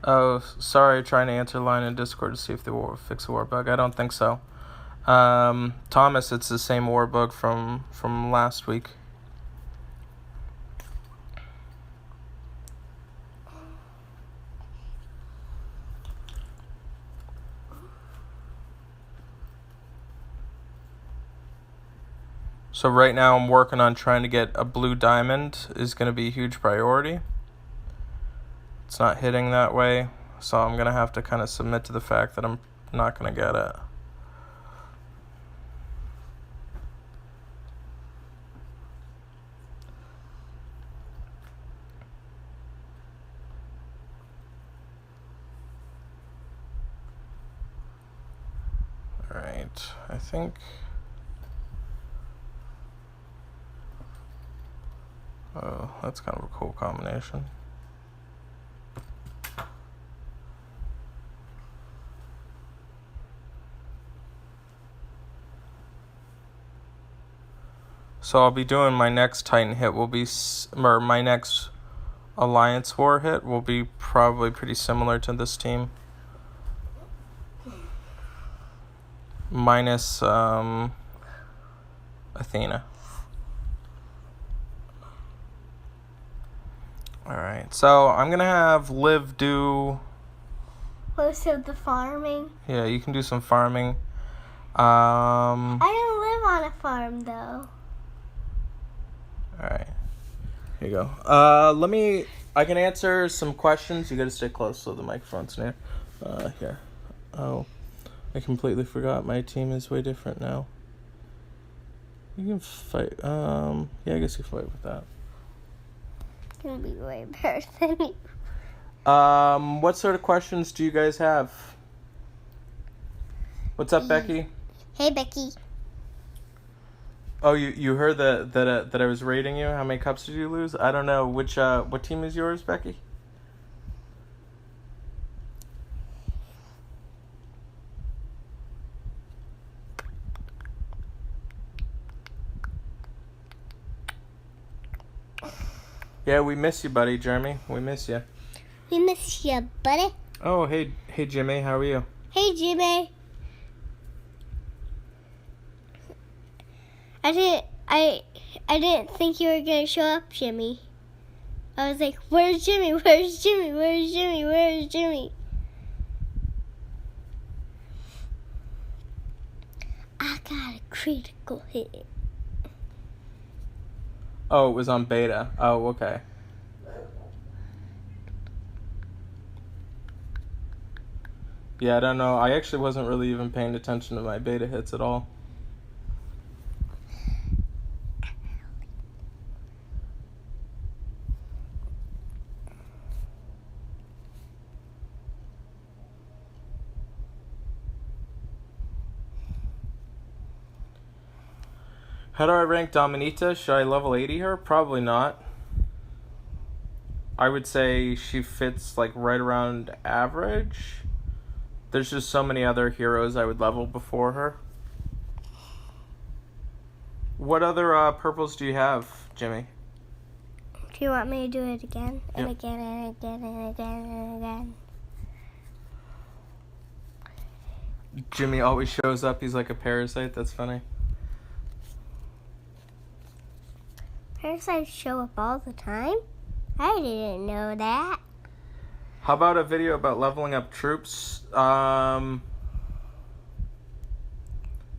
Oh, sorry, trying to answer line in Discord to see if they will fix the war bug. I don't think so. Thomas, it's the same war bug from last week. So right now I'm working on trying to get a blue diamond is going to be a huge priority. It's not hitting that way, so I'm going to have to kind of submit to the fact that I'm not going to get it. Alright, I think... Oh, that's kind of a cool combination. So I'll be doing my next Titan hit will be, or my next Alliance War hit will be probably pretty similar to this team. Minus Athena. All right. So I'm gonna have Liv do. Most of the farming. Yeah, you can do some farming. I don't live on a farm though. All right. Here you go. I can answer some questions. You gotta stay close so the microphone's near. Here. Oh, I completely forgot. My team is way different now. You can fight. Yeah, I guess you can fight with that. It's gonna be way better than you. What sort of questions do you guys have? What's up, Becky? Hey, Becky. Oh, you heard that I was rating you? How many cups did you lose? I don't know. What team is yours, Becky? Yeah, we miss you, buddy, Jeremy. We miss you. We miss you, buddy. Oh, hey, Jimmy. How are you? Hey, Jimmy. I didn't think you were gonna show up, Jimmy. I was like, where's Jimmy? Where's Jimmy? Where's Jimmy? Where's Jimmy? I got a critical hit. Oh, it was on beta. Oh, okay. Yeah, I don't know. I actually wasn't really even paying attention to my beta hits at all. How do I rank Dominita? Should I level 80 her? Probably not. I would say she fits like right around average. There's just so many other heroes I would level before her. What other purples do you have, Jimmy? Do you want me to do it again and Yep. again and again and again and again? Jimmy always shows up. He's like a parasite. That's funny. Parasites show up all the time? I didn't know that. How about a video about leveling up troops?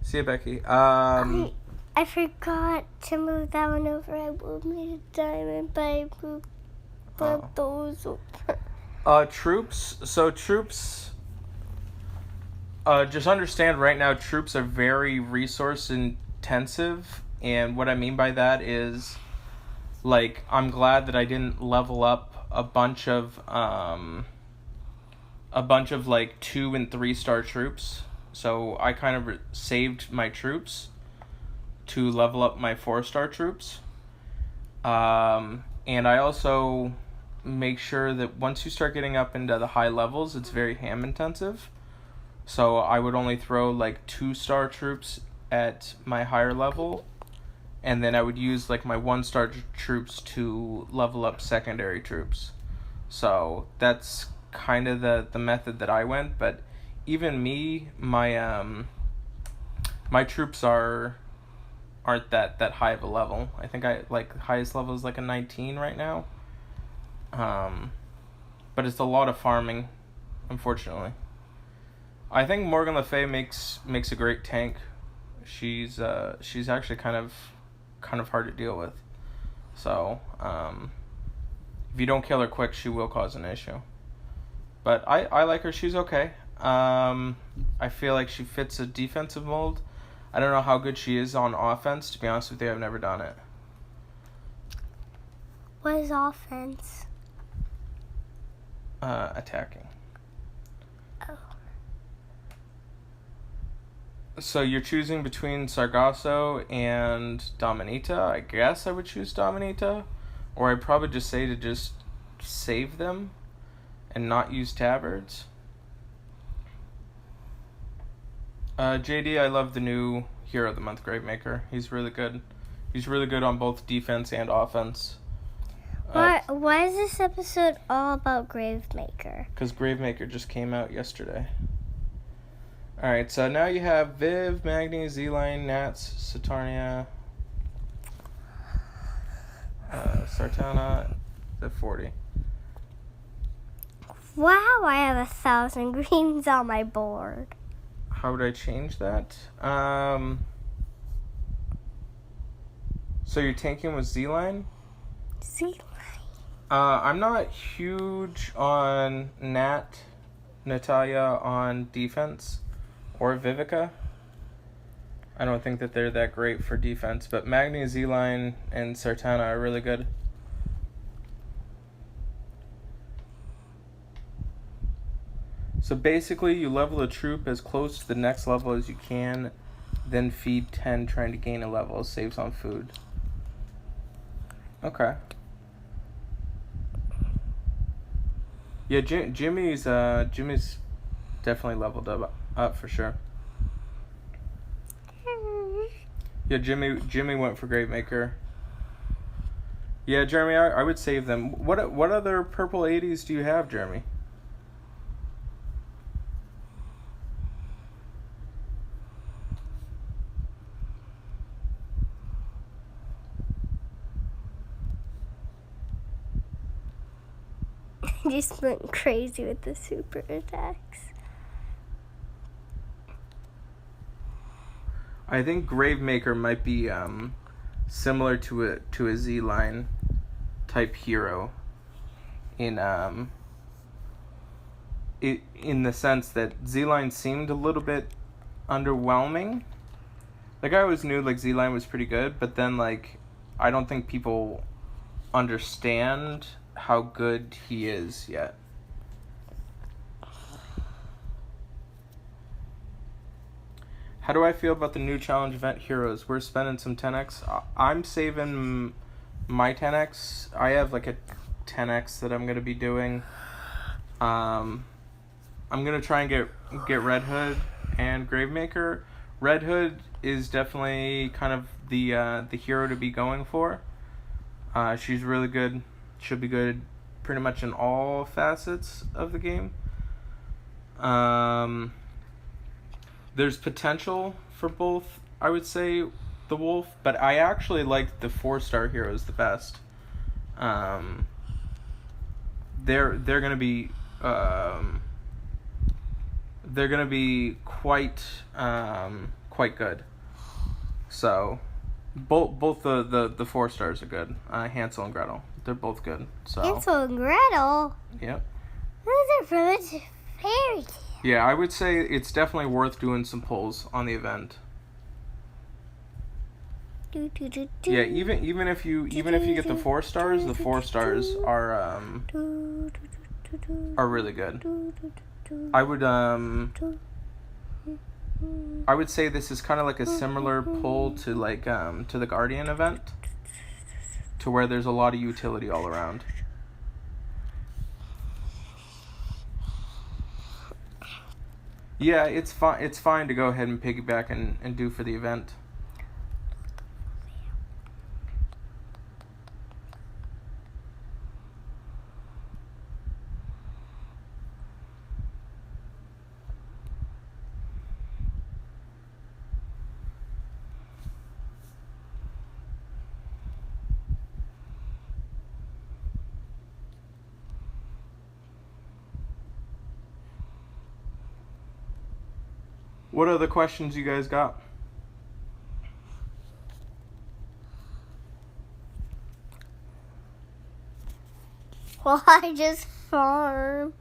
See you, Becky. I forgot to move that one over. I moved me to diamond, but I moved those over. Troops. So troops. Just understand right now, troops are very resource intensive, and what I mean by that is, like, I'm glad that I didn't level up a bunch of like 2 and 3 star troops. So I kind of saved my troops to level up my 4-star troops. And I also make sure that once you start getting up into the high levels, it's very ham intensive. So I would only throw like 2-star troops at my higher level, and then I would use like my 1-star troops to level up secondary troops. So that's kind of the method that I went. But even me, my troops aren't that high of a level. I think I like highest level is like a 19 right now. But it's a lot of farming, unfortunately. I think Morgan Le Fay makes a great tank. She's actually kind of hard to deal with. So if you don't kill her quick, she will cause an issue. But I like her. She's okay. I feel like she fits a defensive mold. I don't know how good she is on offense. To be honest with you, I've never done it. What is offense? Attacking. Oh. So you're choosing between Sargasso and Dominita. I guess I would choose Dominita. Or I'd probably just say to just save them and not use tabards. JD, I love the new Hero of the Month, Gravemaker. He's really good. He's really good on both defense and offense. Why is this episode all about Gravemaker? Because Gravemaker just came out yesterday. Alright, so now you have Viv, Magni, Z-Line, Nats, Saturnia, Sartana. at 40. Wow, I have 1,000 greens on my board. How would I change that? So you're tanking with Z-Line? Z-Line. I'm not huge on Natalia on defense, or Vivica. I don't think that they're that great for defense, but Magni, Z-Line, and Sartana are really good. So basically, you level a troop as close to the next level as you can, then feed 10 trying to gain a level. Saves on food. Okay. Yeah, Jimmy's definitely leveled up for sure. Yeah, Jimmy went for Gravemaker. Yeah, Jeremy, I would save them. What other purple 80s do you have, Jeremy? Just went crazy with the super attacks. I think Gravemaker might be similar to a Z-Line type hero in the sense that Z-Line seemed a little bit underwhelming. Like, I always knew like Z-Line was pretty good, but then like I don't think people understand how good he is yet. How do I feel about the new challenge event heroes? We're spending some 10x. I'm saving my 10x. I have like a 10x that I'm gonna be doing. I'm gonna try and get Red Hood and Gravemaker. Red Hood is definitely kind of the hero to be going for. She's really good. She'll be good pretty much in all facets of the game. There's potential for both, I would say, the Wolf, but I actually like the 4-star heroes the best. They're gonna be quite good. So both the 4 stars are good. Hansel and Gretel, they're both good. So Hansel and Gretel? Yep. Those are from a fairy tale. Yeah, I would say it's definitely worth doing some polls on the event. Yeah, even if you get the 4 stars, the 4 stars are really good. I would say this is kind of like a similar pull to like to the Guardian event, to where there's a lot of utility all around. Yeah, it's fine to go ahead and piggyback and do for the event. What other questions you guys got? Well, I just farm.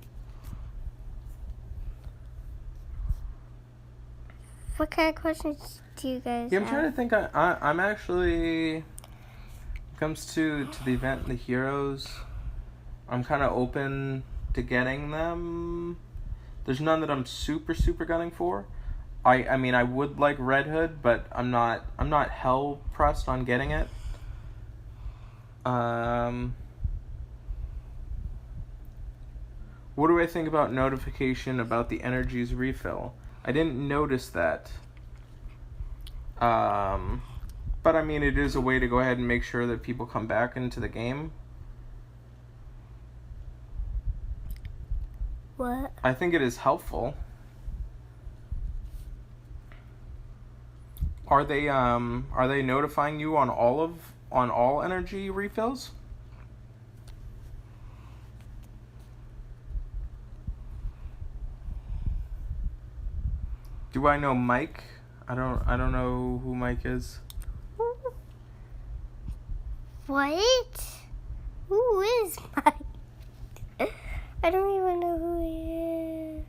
What kind of questions do you guys Yeah, I'm have? trying to think. I'm actually, when it comes to the event and the heroes, I'm kind of open to getting them. There's none that I'm super gunning for. I mean, I would like Red Hood, but I'm not hell pressed on getting it. What do I think about notification about the energies refill? I didn't notice that. But I mean, it is a way to go ahead and make sure that people come back into the game. What? I think it is helpful. Are they notifying you on all energy refills? Do I know Mike? I don't know who Mike is. What? Who is Mike? I don't even know who he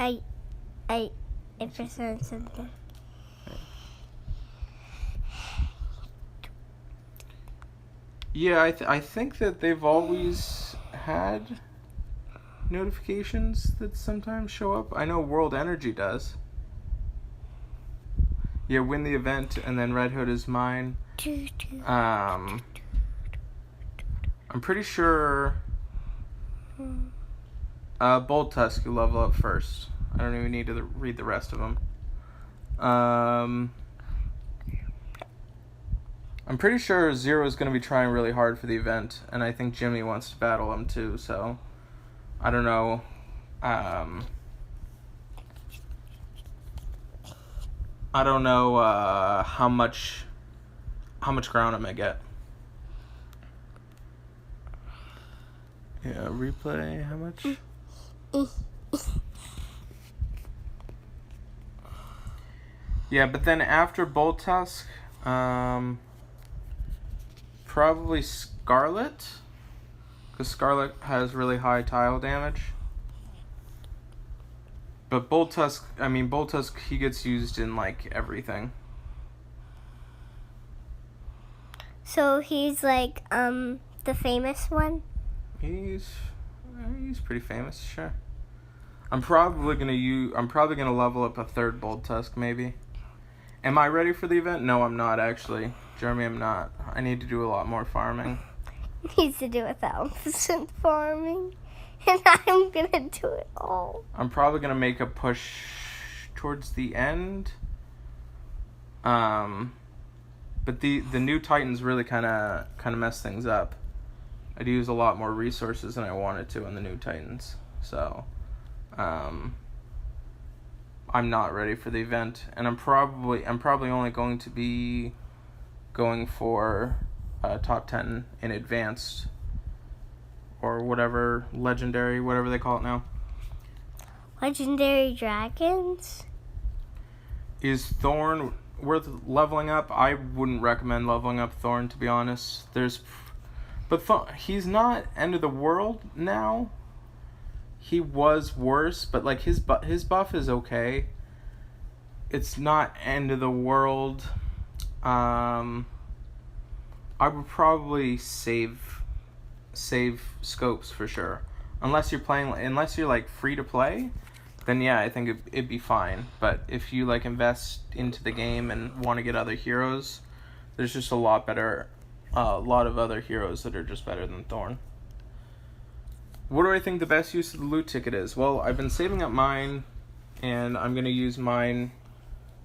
is. I percent something. Yeah, I think that they've always had notifications that sometimes show up. I know World Energy does. Yeah, win the event and then Red Hood is mine. I'm pretty sure Bold Tusk you level up first. I don't even need to read the rest of them. I'm pretty sure Zero is going to be trying really hard for the event, and I think Jimmy wants to battle him too, so I don't know. I don't know how much ground I'm going to get. Yeah, replay, how much? Yeah, but then after Bolt Tusk, probably Scarlet, because Scarlet has really high tile damage. But Bolt Tusk, he gets used in like everything. So he's like the famous one? He's pretty famous, sure. I'm probably gonna level up a third Bolt Tusk maybe. Am I ready for the event? No, I'm not actually. Jeremy, I'm not. I need to do a lot more farming. Needs to do 1,000% farming. And I'm gonna do it all. I'm probably gonna make a push towards the end. But the new Titans really kind of mess things up. I'd use a lot more resources than I wanted to on the new Titans. So, I'm not ready for the event, and I'm probably only going to be going for top 10 in advanced or whatever, legendary, whatever they call it now. Legendary dragons? Is Thorn worth leveling up? I wouldn't recommend leveling up Thorn, to be honest. But he's not end of the world now. He was worse, but like his buff is okay. It's not end of the world. I would probably save scopes for sure. Unless you're like free to play, then yeah, I think it'd be fine. But if you like invest into the game and want to get other heroes, there's just a lot of other heroes that are just better than Thorn. What do I think the best use of the loot ticket is? Well, I've been saving up mine, and I'm going to use mine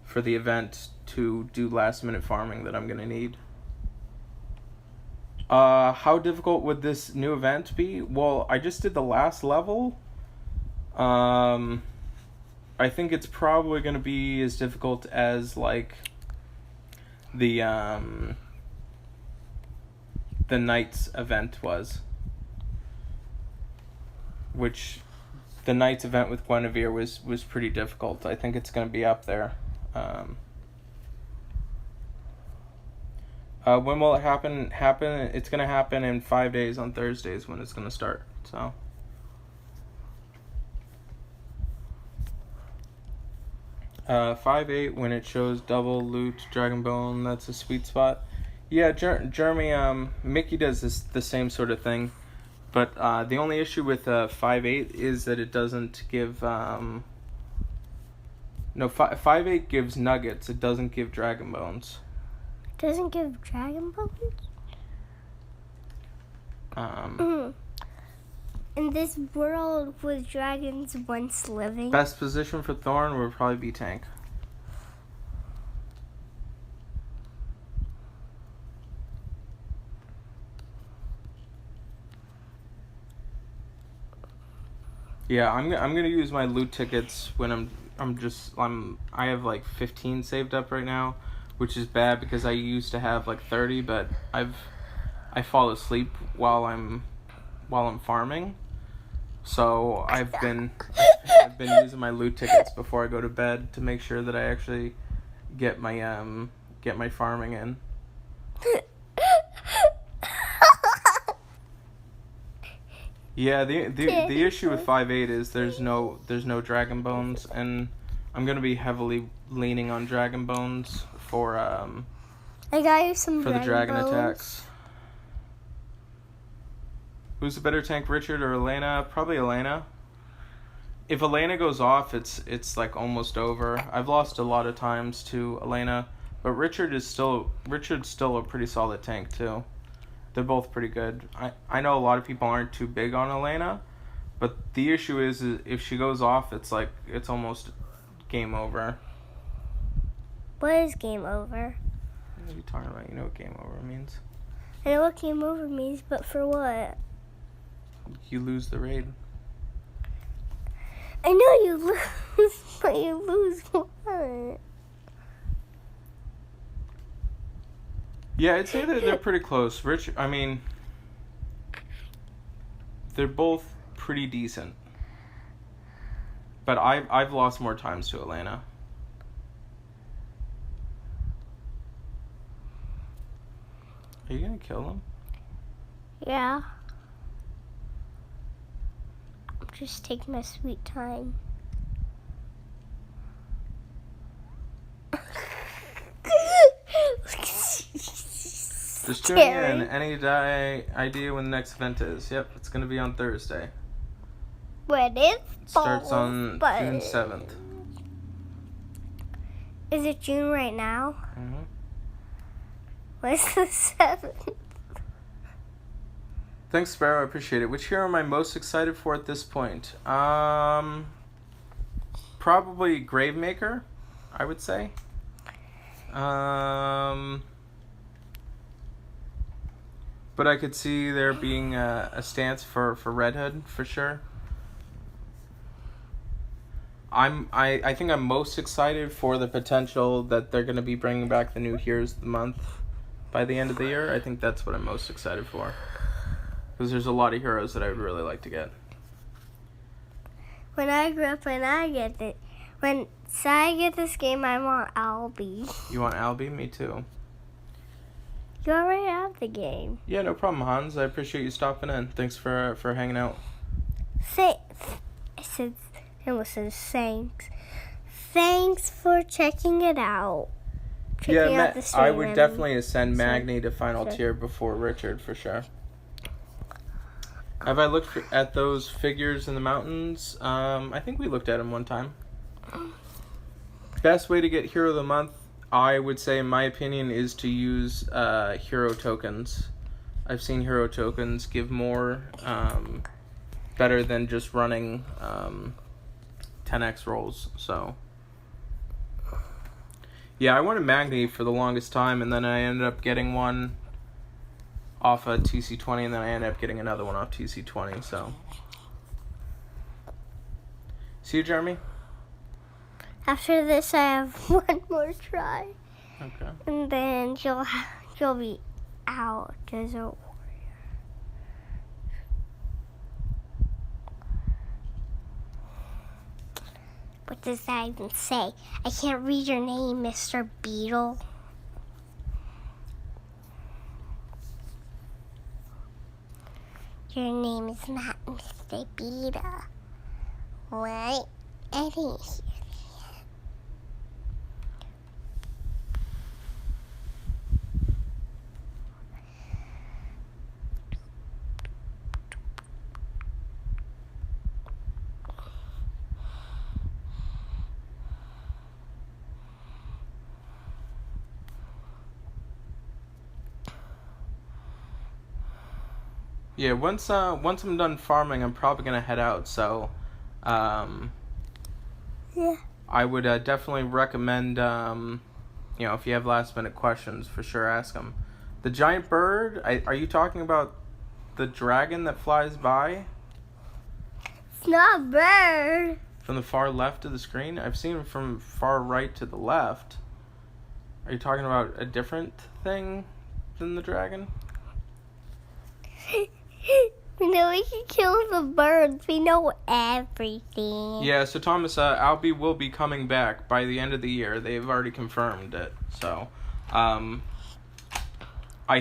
for the event to do last minute farming that I'm going to need. How difficult would this new event be? Well, I just did the last level. I think it's probably going to be as difficult as like the Knights event was. Which the Knights event with Guinevere was pretty difficult. I think it's going to be up there. When will it happen? It's going to happen in 5 days on Thursdays when it's going to start. So 5/8 when it shows double loot Dragon Bone. That's a sweet spot. Yeah, Jeremy. Mickey does the same sort of thing. But the only issue with 5/8 is that it doesn't give... 5/8 gives nuggets. It doesn't give Dragon Bones. Doesn't give Dragon Bones? In this world with dragons once living... Best position for Thorn would probably be tank. Yeah, I'm gonna use my loot tickets when I have like 15 saved up right now, which is bad because I used to have like 30, but I fall asleep while I'm farming, so I've been I've been using my loot tickets before I go to bed to make sure that I actually get my farming in. Yeah, the issue with 5.8 is there's no dragon bones, and I'm gonna be heavily leaning on dragon bones for I got you some for the dragon bones. attacks. Who's the better tank, Richard or Elena? Probably Elena. If Elena goes off, it's like almost over. I've lost a lot of times to Elena, but Richard's still a pretty solid tank too. They're both pretty good. I know a lot of people aren't too big on Elena, but the issue is if she goes off, it's almost game over. What is game over? What are you talking about? You know what game over means. I know what game over means, but for what? You lose the raid. I know you lose, but you lose what? Yeah, I'd say that they're pretty close. They're both pretty decent. But I've lost more times to Elena. Are you gonna kill him? Yeah. I'm just taking my sweet time. Just tuning in. Any idea when the next event is? Yep, it's gonna be on Thursday. When it Starts on June 7th. Is it June right now? Mm-hmm. What's the 7th? Thanks, Sparrow. I appreciate it. Which hero am I most excited for at this point? Probably Gravemaker, I would say. But I could see there being a stance for Red Hood for sure. I think I'm most excited for the potential that they're going to be bringing back the new Heroes of the Month by the end of the year. I think that's what I'm most excited for. Because there's a lot of heroes that I would really like to get. When I grew up, when I get this game, I want Albie. You want Albie? Me too. You already have the game. Yeah, no problem, Hans. I appreciate you stopping in. Thanks for hanging out. I almost said thanks. Thanks for checking it out. I would definitely ascend Magni to final tier before Richard for sure. Have I looked at those figures in the mountains? I think we looked at them one time. Best way to get Hero of the Month, I would say, in my opinion, is to use hero tokens. I've seen hero tokens give more, better than just running 10x rolls. So, yeah, I wanted Magni for the longest time, and then I ended up getting one off of TC20, and then I ended up getting another one off TC20. So, see you, Jeremy. After this, I have one more try. Okay. And then you'll be out, Desert Warrior. What does that even say? I can't read your name, Mr. Beetle. Your name is not Mr. Beetle. What? I didn't hear that. Yeah, once I'm done farming, I'm probably gonna head out. So, Yeah. I would definitely recommend, if you have last minute questions, for sure ask them. The giant bird. Are you talking about the dragon that flies by It's not a bird. from the far left of the screen? I've seen it from far right to the left. Are you talking about a different thing than the dragon? We know we can kill the birds. We know everything. Yeah, so Thomas, Albie will be coming back by the end of the year. They've already confirmed it. So, I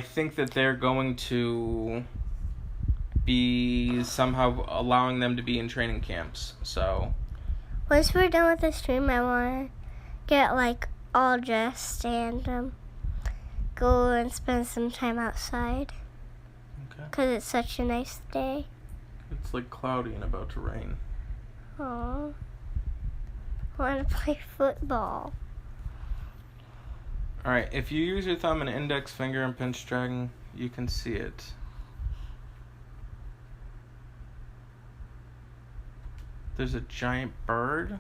think that they're going to be somehow allowing them to be in training camps. So, once we're done with the stream, I want to get like all dressed and go and spend some time outside. okay. Because it's such a nice day. It's like cloudy and about to rain. Aww. I want to play football. Alright, if you use your thumb and index finger and pinch dragging, you can see it. There's a giant bird.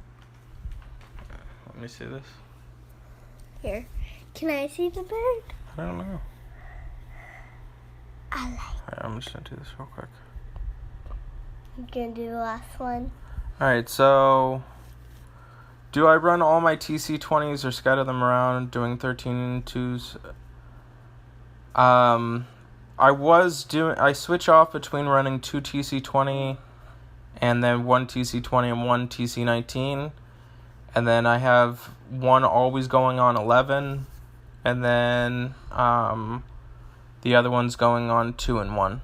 Let me see this. Here. Can I see the bird? I don't know. I like Alright, I'm just gonna do this real quick. I'm going to do the last one. Alright, so do I run all my TC20s or scatter them around doing 13-2s? I switch off between running 2 TC20 and then 1 TC20 and 1 TC19. And then I have one always going on 11. And then the other one's going on 2 and 1.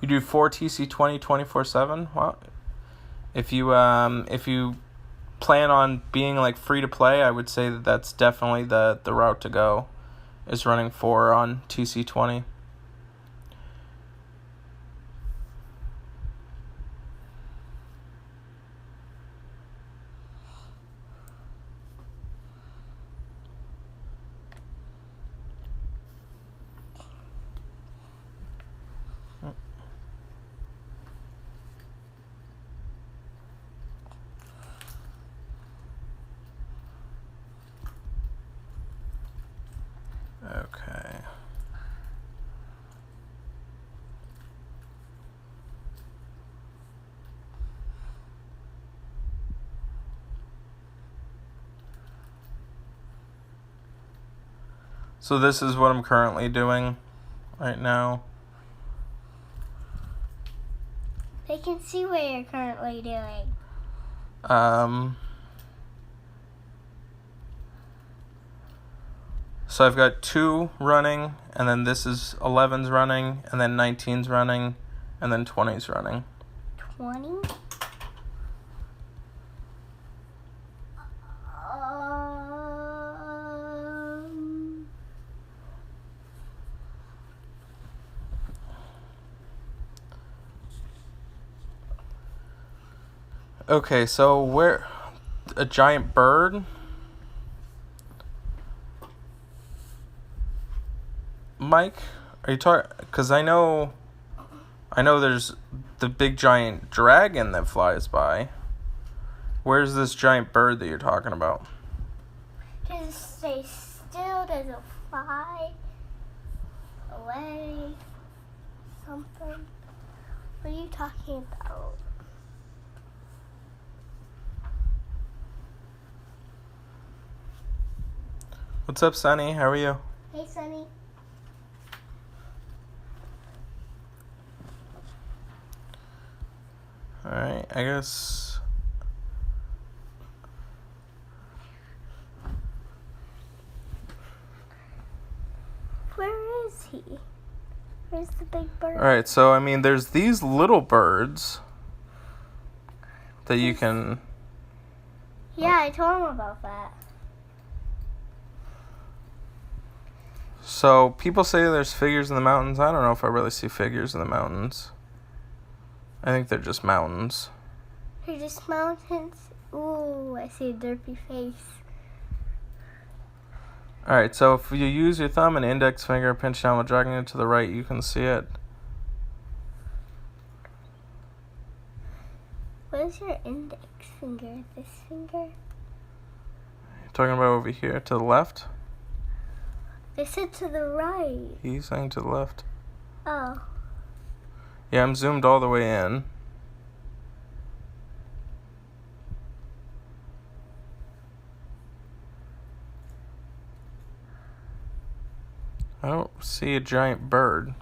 You do 4 TC20 24/7? Well, if you plan on being like free to play, I would say that that's definitely the route to go, is running 4 on TC20. Okay. So this is what I'm currently doing right now. They can see what you're currently doing. So I've got 2 running, and then this is 11's running, and then 19's running, and then 20's running. 20? Okay, so where a giant bird? Mike, are you talking? Because I know there's the big giant dragon that flies by. Where's this giant bird that you're talking about? Just stay still, doesn't fly away. Something. What are you talking about? What's up, Sunny? How are you? Hey, Sunny. Alright, I guess. Where is he? Where's the big bird? Alright, so I mean, there's these little birds that you can. Yeah, I told him about that. So people say there's figures in the mountains. I don't know if I really see figures in the mountains. I think they're just mountains. They're just mountains. Ooh, I see a derpy face. Alright, so if you use your thumb and index finger, pinch down while dragging it to the right, you can see it. Where's your index finger? This finger? You're talking about over here to the left? They said to the right. He's saying to the left. Oh. Yeah, I'm zoomed all the way in. I don't see a giant bird.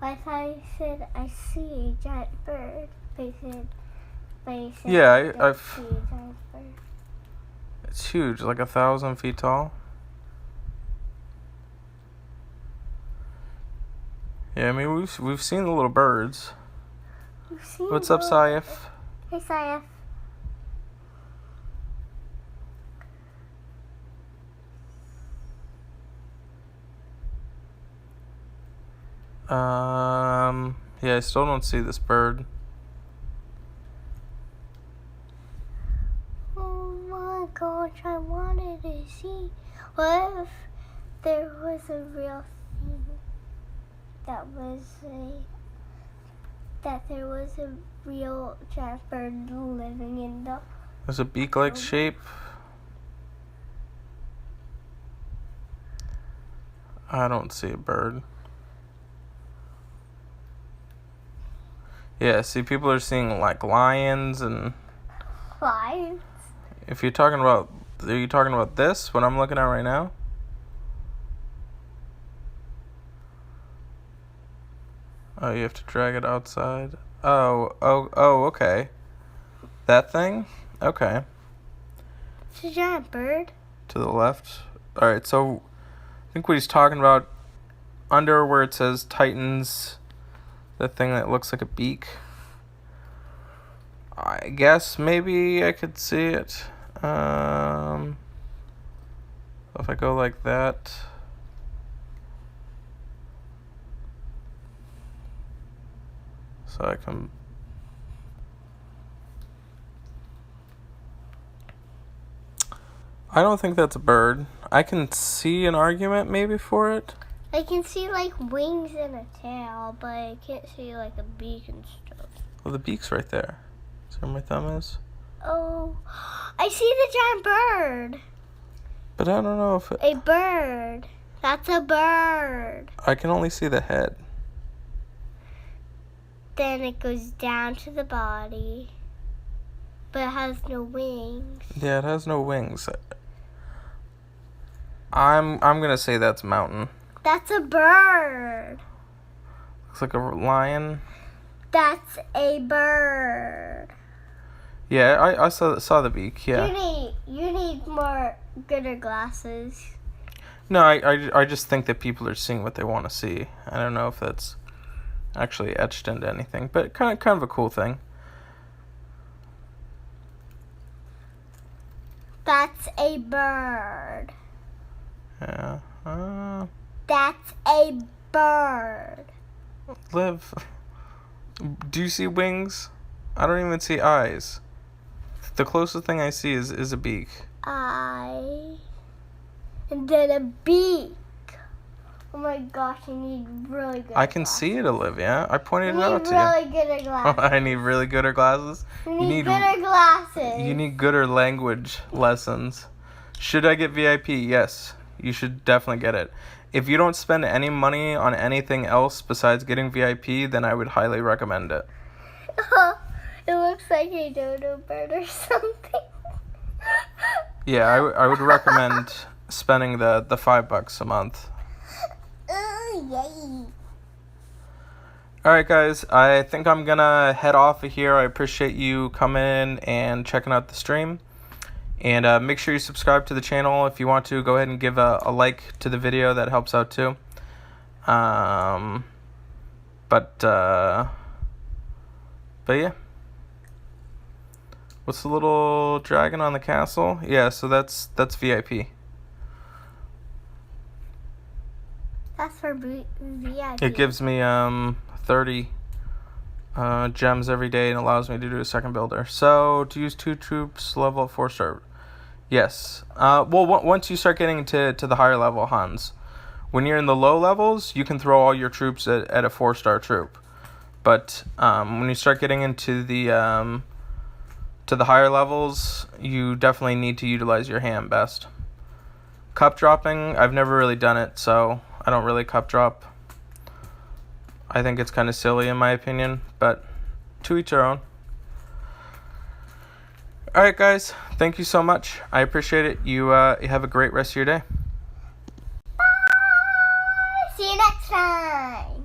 I thought you said I see a giant bird. But you said Yeah, I don't I've. see a giant bird. It's huge, like 1,000 feet tall. Yeah, I mean we've seen the little birds. You've seen What's up, Saif? Hey, Saif. Yeah, I still don't see this bird. Oh my gosh, I wanted to see. What if there was a real thing that there was a real giant bird living in the... There's a beak-like shape. I don't see a bird. Yeah, see, people are seeing like lions and... Lions? If you're talking about... Are you talking about this, what I'm looking at right now? Oh, you have to drag it outside. Oh, okay. That thing? Okay. It's a giant bird. To the left. Alright, so I think what he's talking about, under where it says Titans, the thing that looks like a beak. I guess maybe I could see it. If I go like that. So I can... I don't think that's a bird. I can see an argument maybe for it. I can see like wings and a tail, but I can't see like a beak and stuff. Well, the beak's right there. See where my thumb is? Oh, I see the giant bird. But I don't know if it... A bird. That's a bird. I can only see the head. Then it goes down to the body, but it has no wings. Yeah, it has no wings. I'm gonna say that's mountain. That's a bird. Looks like a lion. That's a bird. Yeah, I saw the beak. Yeah. You need more gooder glasses. No, I just think that people are seeing what they want to see. I don't know if that's actually etched into anything, but kind of a cool thing. That's a bird. Yeah. That's a bird. Liv, do you see wings? I don't even see eyes. The closest thing I see is a beak. Eye. And then a beak. Oh my gosh, you need really good I can glasses. see it, Olivia. I pointed it You out need to you. really good glasses. I need really gooder glasses. You need gooder glasses. You need gooder language lessons. Should I get VIP? Yes. You should definitely get it. If you don't spend any money on anything else besides getting VIP, then I would highly recommend it. It looks like a dodo bird or something. Yeah, I would recommend spending the $5 a month. Yay. Alright guys, I think I'm gonna head off of here. I appreciate you coming and checking out the stream. And make sure you subscribe to the channel. If you want to, go ahead and give a like to the video. That helps out too. But yeah. What's the little dragon on the castle? Yeah, so that's VIP. That's for VIP. It gives me 30 gems every day and allows me to do a second builder. So to use 2 troops, level up 4-star. Yes. Well, once you start getting to the higher level Huns, when you're in the low levels, you can throw all your troops at a 4-star troop. But when you start getting into the higher levels, you definitely need to utilize your hand best. Cup dropping, I've never really done it, so I don't really cup drop. I think it's kind of silly in my opinion, but to each their own. Alright guys, thank you so much. I appreciate it. You have a great rest of your day. Bye. See you next time.